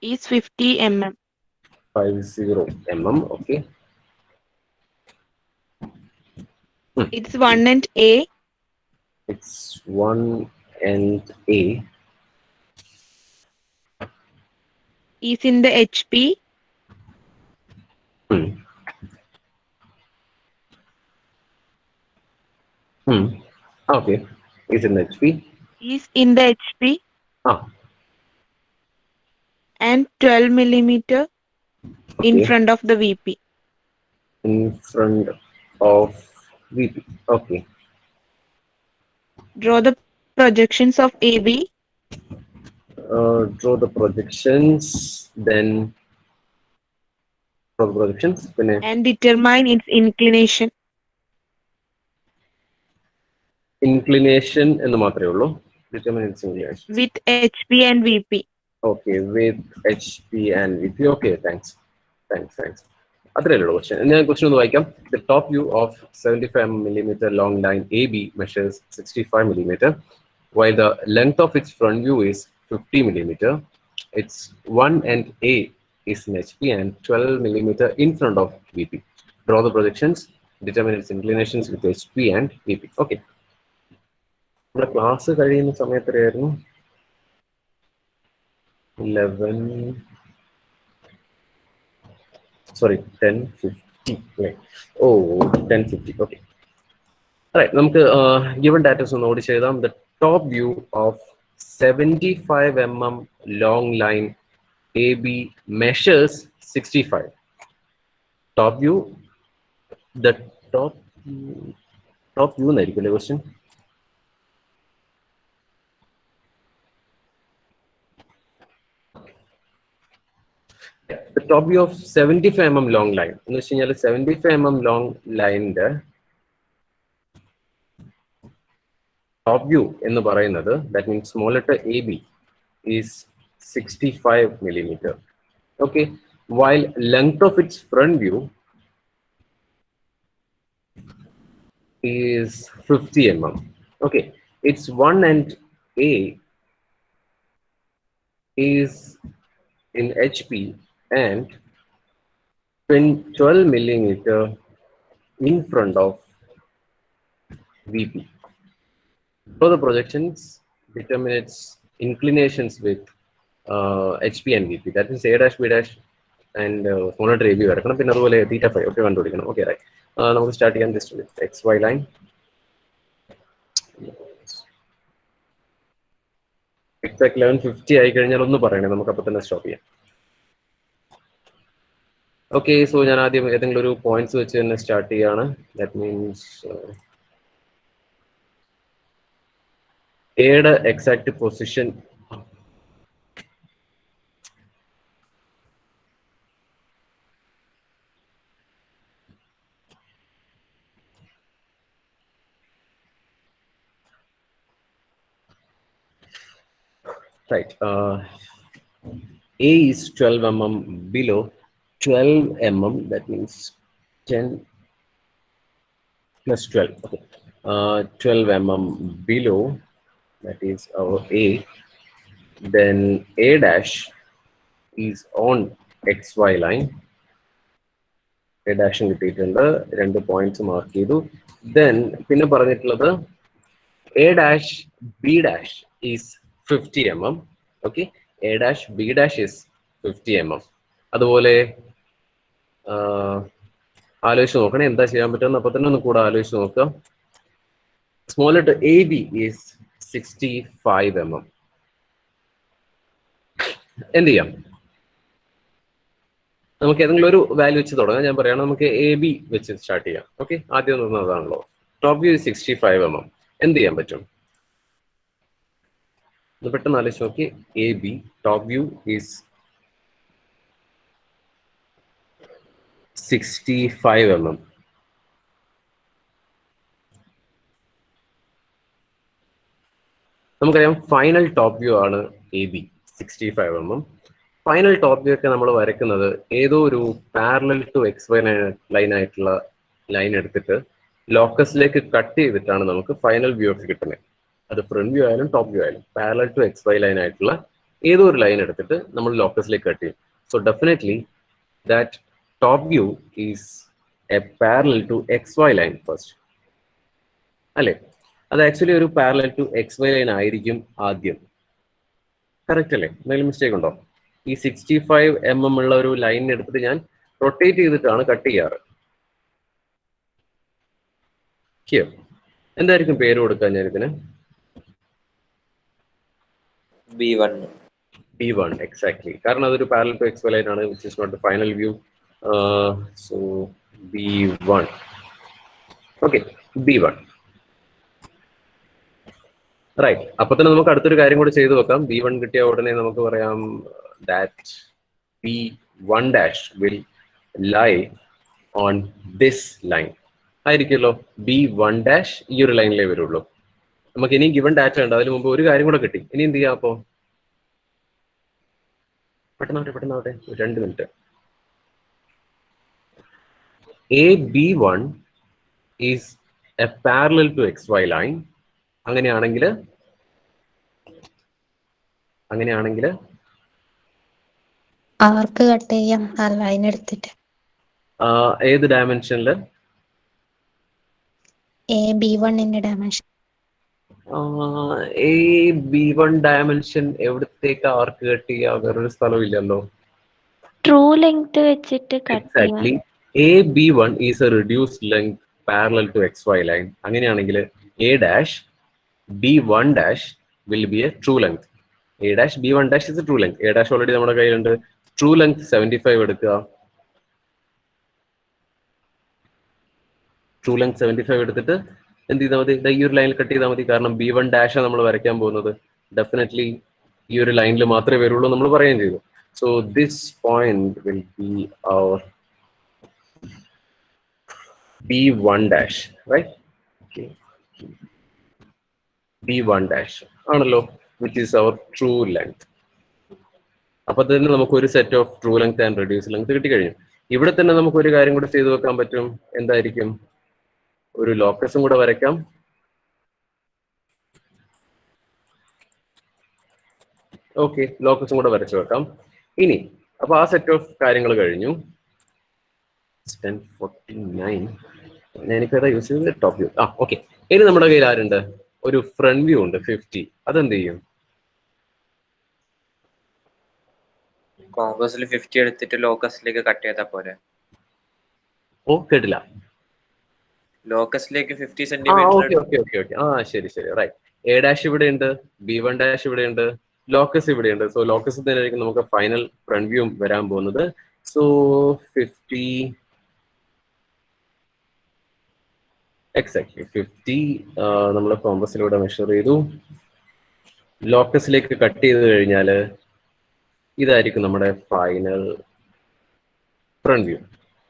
Is 50 mm. 50 mm. Okay. It's 1 and A. It's 1 and A. Is in the HP. Okay. Is in HP. is in the HP Ah. and 12 millimeter in Okay. front of the VP. In front of VP. Okay. Draw the projections of AB Draw the projections, then draw the projections. Then and determine its inclination. inclination എന്ന് മാത്രമേ ഉള്ളൂ. Determine its inclination. With HP and VP. Okay, with HP and VP. Okay, thanks. അത്രയല്ലേ ഉള്ളൂ question. ഞാൻ question ഒന്ന് വായിക്കാം. The top view of 75 mm long line AB measures 65 mm, while the length of its front view is 50 mm. Its 1 end A is in HP and 12 mm in front of VP. Draw the projections. Determine its inclinations with HP and VP. Okay. നമ്മുടെ class കഴിയുന്ന സമയത്ത് എത്രയായിരുന്നു? 10:50. Oh, 10:50. Okay. All right. നമുക്ക് given data ഒന്ന് ഓടിച്ച് എഴുതാം. The top view of 75 mm long line AB measures 65. Top view. The top view എന്നായിരിക്കും question. The top view of 75 mm long line. എന്ന് വെച്ച് കഴിഞ്ഞാൽ 75 mm long line top view എന്ന് പറയുന്നത്, that means small letter AB is 65 mm. Okay, while length of its front view is 50 mm. Okay, its 1 end A is in HP and 12 millimeter in front of VP. For the projections, determine its inclinations with HP and VP. That is A dash, B dash, and small letter AB. പിന്നെ അതുപോലെ theta phi ഒക്കെ കണ്ടുപിടിക്കണം. Okay, right. നമുക്ക് start ചെയ്യാം just with XY line. Exact 11:50 ആയി കഴിഞ്ഞാൽ ഒന്ന് പറയണേ, നമുക്ക് അപ്പോൾ തന്നെ സ്റ്റോപ്പ് ചെയ്യാം. ഓക്കെ, സോ ഞാൻ ആദ്യം ഏതെങ്കിലും ഒരു പോയിന്റ്സ് വെച്ച് തന്നെ സ്റ്റാർട്ട് ചെയ്യാണ്. ദാറ്റ് മീൻസ് എയുടെ exact position right. A is 12 mm below 12 mm, that means 10 plus 12. Okay, 12 mm below, that is our A. Then A dash is on XY line. A dash കിട്ടിയിട്ടുണ്ട്, 2 points mark ചെയ്തു. Then പിന്നെ പറഞ്ഞിട്ടുള്ളത് A dash B dash is 50 mm. Okay, A dash B dash is 50 mm. അതുപോലെ ആലോചിച്ച് നോക്കണേ എന്താ ചെയ്യാൻ പറ്റുമെന്ന്. അപ്പൊ തന്നെ ഒന്ന് കൂടെ ആലോചിച്ച് നോക്കാം. Small letter AB is 65 mm. എന്ത് ചെയ്യാം? നമുക്ക് ഏതെങ്കിലും ഒരു വാല്യൂ വെച്ച് തുടങ്ങാം. ഞാൻ പറയണം, നമുക്ക് AB വെച്ച് സ്റ്റാർട്ട് ചെയ്യാം. ഓക്കെ, ആദ്യം നിന്നതാണല്ലോ. Top view 65 mm. എന്ത് ചെയ്യാൻ പറ്റും? പെട്ടെന്ന് ആലോചിച്ച് നോക്കി. AB top view is 65 mm. നമുക്കറിയാം ഫൈനൽ ടോപ്പ് വ്യൂ ആണ് AB 65 mm. Final top view ഒക്കെ നമ്മൾ വരയ്ക്കുന്നത് ഏതോ ഒരു പാരലൽ ടു XY ലൈൻ ആയിട്ടുള്ള ലൈൻ എടുത്തിട്ട് ലോക്കസിലേക്ക് കട്ട് ചെയ്തിട്ടാണ് നമുക്ക് ഫൈനൽ വ്യൂ ഒക്കെ കിട്ടുന്നത്. അത് ഫ്രണ്ട് വ്യൂ ആയാലും ടോപ്പ് വ്യൂ ആയാലും പാരലൽ ടു XY ലൈൻ ആയിട്ടുള്ള ഏതോ ഒരു ലൈൻ എടുത്തിട്ട് നമ്മൾ ലോക്കസിലേക്ക് കട്ട് ചെയ്യും. So definitely that top view is a parallel to XY line first. അല്ലേ? അത് ആക്ച്വലി ഒരു പാരലൽ ടു XY ലൈൻ ആയിരിക്കും ആദ്യം. കറക്റ്റ് അല്ലേ? എന്തെങ്കിലും മിസ്റ്റേക്ക് ഉണ്ടോ? ഈ 65 mm ഉള്ള ഒരു ലൈൻ എടുത്തിട്ട് ഞാൻ റൊട്ടേറ്റ് ചെയ്തിട്ടാണ് കട്ട് ചെയ്യാറ്. എന്തായിരിക്കും പേര് കൊടുക്കാൻ ഞാൻ ഇതിന്? B1. B1 exactly. കാരണം അതൊരു parallel to XY line ആണ്, which is not the final view. So B1. Okay, B1. Right. അപ്പൊ തന്നെ നമുക്ക് അടുത്തൊരു കാര്യം കൂടി ചെയ്തു വെക്കാം. B1 കിട്ടിയ ഉടനെ നമുക്ക് പറയാം that B1 dash will lie on this line. ആയിരിക്കുമല്ലോ. B1 dash ഈ ഒരു ലൈനിലേ വരുള്ളൂ. നമുക്ക് ഇനി ഗിവൺ ഡാറ്റ ഉണ്ട്. അതിന് മുമ്പ് ഒരു കാര്യം കൂടെ കിട്ടി. ഇനി എന്ത് ചെയ്യാം? അപ്പോ പെട്ടെന്നാവട്ടെ 2 minute. AB1 is a parallel to XY line. അങ്ങനെയാണെങ്കിൽ ആർക്ക് കട്ട് ചെയ്യാം ആ ലൈൻ എടുത്തിട്ട്. ഏത് ഡയമെൻഷനില്? B1 dimension. B1 ഡയമെൻഷൻ എവിടത്തേക്ക് ആർക്ക് കട്ട് ചെയ്യാം? വേറൊരു സ്ഥലവും ഇല്ലല്ലോ. ട്രൂ ലെങ്ത് വെച്ചിട്ട് കട്ട് ചെയ്യാം. Exactly. AB1 is a reduced length parallel to XY line. അങ്ങനെയാണെങ്കിൽ A dash B1 dash will be a true length. A dash B1 dash is a true length. A dash already നമ്മുടെ കയ്യിലുണ്ട്. True length 75 എടുക്കുക. True length 75 എടുത്തിട്ട് എന്ത് ചെയ്താൽ മതി? ഈ ഒരു ലൈനിൽ കട്ട് ചെയ്താൽ മതി. കാരണം B1 dash നമ്മൾ വരയ്ക്കാൻ പോകുന്നത്. ഡെഫിനറ്റ്ലി ഈ ഒരു ലൈനിൽ മാത്രമേ വരുള്ളൂ നമ്മൾ പറയുകയും ചെയ്തു. So this point will be our B1 dash, right? Okay. B1 dash ആണല്ലോ, which is our true length. അപ്പൊ തന്നെ നമുക്ക് ഒരു set of true length and reduce length കിട്ടിക്കഴിഞ്ഞു. ഇവിടെ തന്നെ നമുക്ക് ഒരു കാര്യം കൂടെ ചെയ്തു വെക്കാൻ പറ്റും. എന്തായിരിക്കും? ഒരു ലോക്കസും കൂടെ വരയ്ക്കാം. ഓക്കെ, ലോക്കസും കൂടെ വരച്ചു വെക്കാം. ഇനി അപ്പൊ ആ സെറ്റ് ഓഫ് കാര്യങ്ങൾ കഴിഞ്ഞു. 10:49 ഞാനിപ്പോ യൂസ് ചെയ്തത് ടോപ്പ് വ്യൂ. ഓക്കെ. ഇനി നമ്മുടെ കയ്യിൽ ആരുണ്ട്? ഒരു ഫ്രണ്ട് വ്യൂ ഉണ്ട് 50. അതെന്ത് ചെയ്യും? കോമ്പസിൽ 50 എടുത്തിട്ട് ലോക്കസിലേക്ക് കട്ട് ചെയ്താൽ പോരെ? ഓ, കേട്ടില്ല. ലോക്കസിലേക്ക് 50 ഓക്കെ. സെന്റിമീറ്റർ. ശരി റൈറ്റ്. A dash ഇവിടെ ഉണ്ട്, B1 dash ഇവിടെ ഉണ്ട്, ലോക്കസ് ഇവിടെ ഉണ്ട്. സോ ലോക്കസ് തന്നെയായിരിക്കും നമുക്ക് ഫൈനൽ ഫ്രണ്ട് വ്യൂ വരാൻ പോകുന്നത്. സോ 50 എക്സാക്ട്ലി 50 നമ്മൾ കോമ്പസിലൂടെ മെഷർ ചെയ്തു. ലോക്കസിലേക്ക് കട്ട് ചെയ്ത് കഴിഞ്ഞാൽ ഇതായിരിക്കും നമ്മുടെ final front view.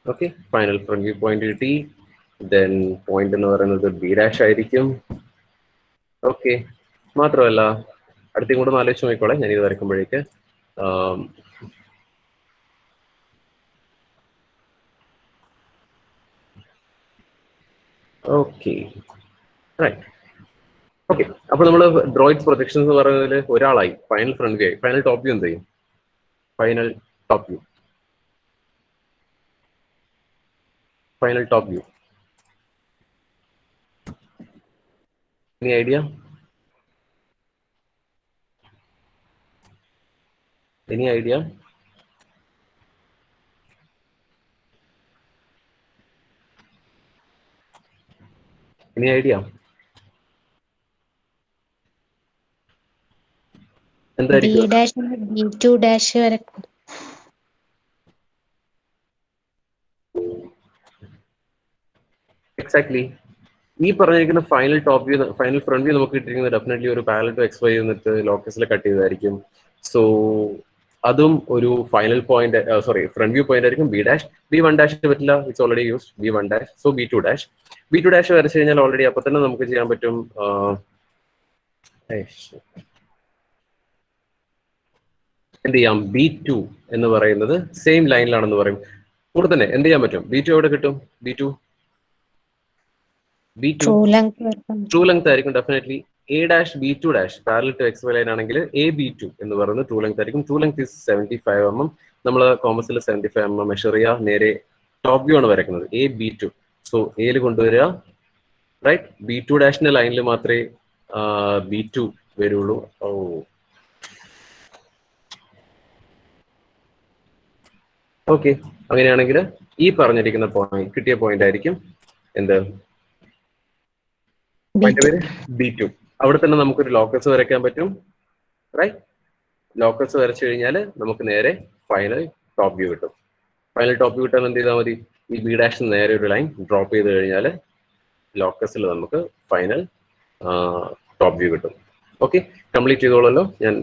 Okay, final front view point കിട്ടി. ദെൻ പോയിന്റ് എന്ന് പറയുന്നത് B dash ആയിരിക്കും. ഓക്കെ, മാത്രമല്ല അടുത്തും കൂടെ ആലോചിച്ച് നോക്കിക്കോളെ ഞാൻ ഇത് വരയ്ക്കുമ്പോഴേക്ക്. Okay, right. ഓക്കെ, അപ്പൊ നമ്മൾ ഡ്രോയിഡ്സ് പ്രൊജക്ഷൻസ് എന്ന് പറയുന്നതിൽ ഒരാളായി. ഫൈനൽ ഫ്രണ്ട് വ്യൂ ആയി. ഫൈനൽ ടോപ്പ് വ്യൂ എന്ത് ചെയ്യും? Final top view. Any idea? Any idea? Any idea? എന്തായിരിക്കും? B dash B2 dash വരക്കും. എക്സാക്ട്ലി. ഈ പറഞ്ഞിരിക്കുന്ന final top view, final front view നമുക്ക് കിട്ടിയിരിക്കുന്നത് ഡെഫിനറ്റ്ലി ഒരു പാരലൽ ടു XY എന്നിട്ട് ലോക്കസിൽ കട്ട് ചെയ്തതായിരിക്കും. സോ അതും ഒരു final point, front view point ആയിരിക്കും. B dash. B1 dash പറ്റില്ല, it's already used. B1 dash. So B2 dash. B2 dash വരച്ചു കഴിഞ്ഞാൽ ഓൾറെഡി അപ്പൊ തന്നെ നമുക്ക് ചെയ്യാൻ പറ്റും. എന്ത് ചെയ്യാം? B2 എന്ന് പറയുന്നത് സെയിം ലൈനിലാണെന്ന് പറയും. കൂടെ തന്നെ എന്ത് ചെയ്യാൻ പറ്റും? B2 എവിടെ കിട്ടും? B2 ട്രൂ ലെങ്ത് ആയിരിക്കും definitely. A dash B2 dash parallel to XY line ആണെങ്കിൽ AB2 എന്ന് പറയുന്നത് ട്രൂ ലെങ്ത് ആയിരിക്കും. True length is 75 mm. നമ്മൾ കോമ്പസിൽ 75 mm മെഷർ ചെയ്യുക. നേരെ ടോപ്പ് വ്യൂ ആണ് വരയ്ക്കുന്നത്. AB2. സോ എയിൽ കൊണ്ടുവരിക. റൈറ്റ്. B2 ഡാഷിന്റെ ലൈനിൽ മാത്രമേ B2 വരുള്ളൂ. ഓക്കെ, അങ്ങനെയാണെങ്കിൽ ഈ പറഞ്ഞിരിക്കുന്ന പോയിന്റ് കിട്ടിയ പോയിന്റ് ആയിരിക്കും എന്ത്? പോയിന്റ് പേര് B2. അവിടെ തന്നെ നമുക്കൊരു ലോക്കസ് വരയ്ക്കാൻ പറ്റും, റൈറ്റ്? ലോക്കസ് വരച്ചു കഴിഞ്ഞാൽ നമുക്ക് നേരെ ഫൈനൽ ടോപ്പ് വ്യൂ കിട്ടും. ഫൈനൽ ടോപ്പ് വ്യൂ കിട്ടാൻ എന്ത് ചെയ്താൽ മതി? ഈ ബി ഡാഷിന് നേരെ ഒരു ലൈൻ ഡ്രോപ്പ് ചെയ്ത് കഴിഞ്ഞാൽ ലോക്കസിൽ നമുക്ക് ഫൈനൽ ടോപ്പ് വ്യൂ കിട്ടും. ഓക്കെ, കംപ്ലീറ്റ് ചെയ്തോളല്ലോ. ഞാൻ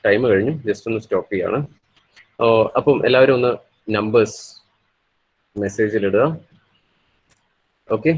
ടൈം കഴിഞ്ഞു, ജസ്റ്റ് ഒന്ന് സ്റ്റോപ്പ് ചെയ്യാണ്. അപ്പം എല്ലാവരും ഒന്ന് നമ്പേഴ്സ് മെസ്സേജിലിടുക. ഓക്കെ.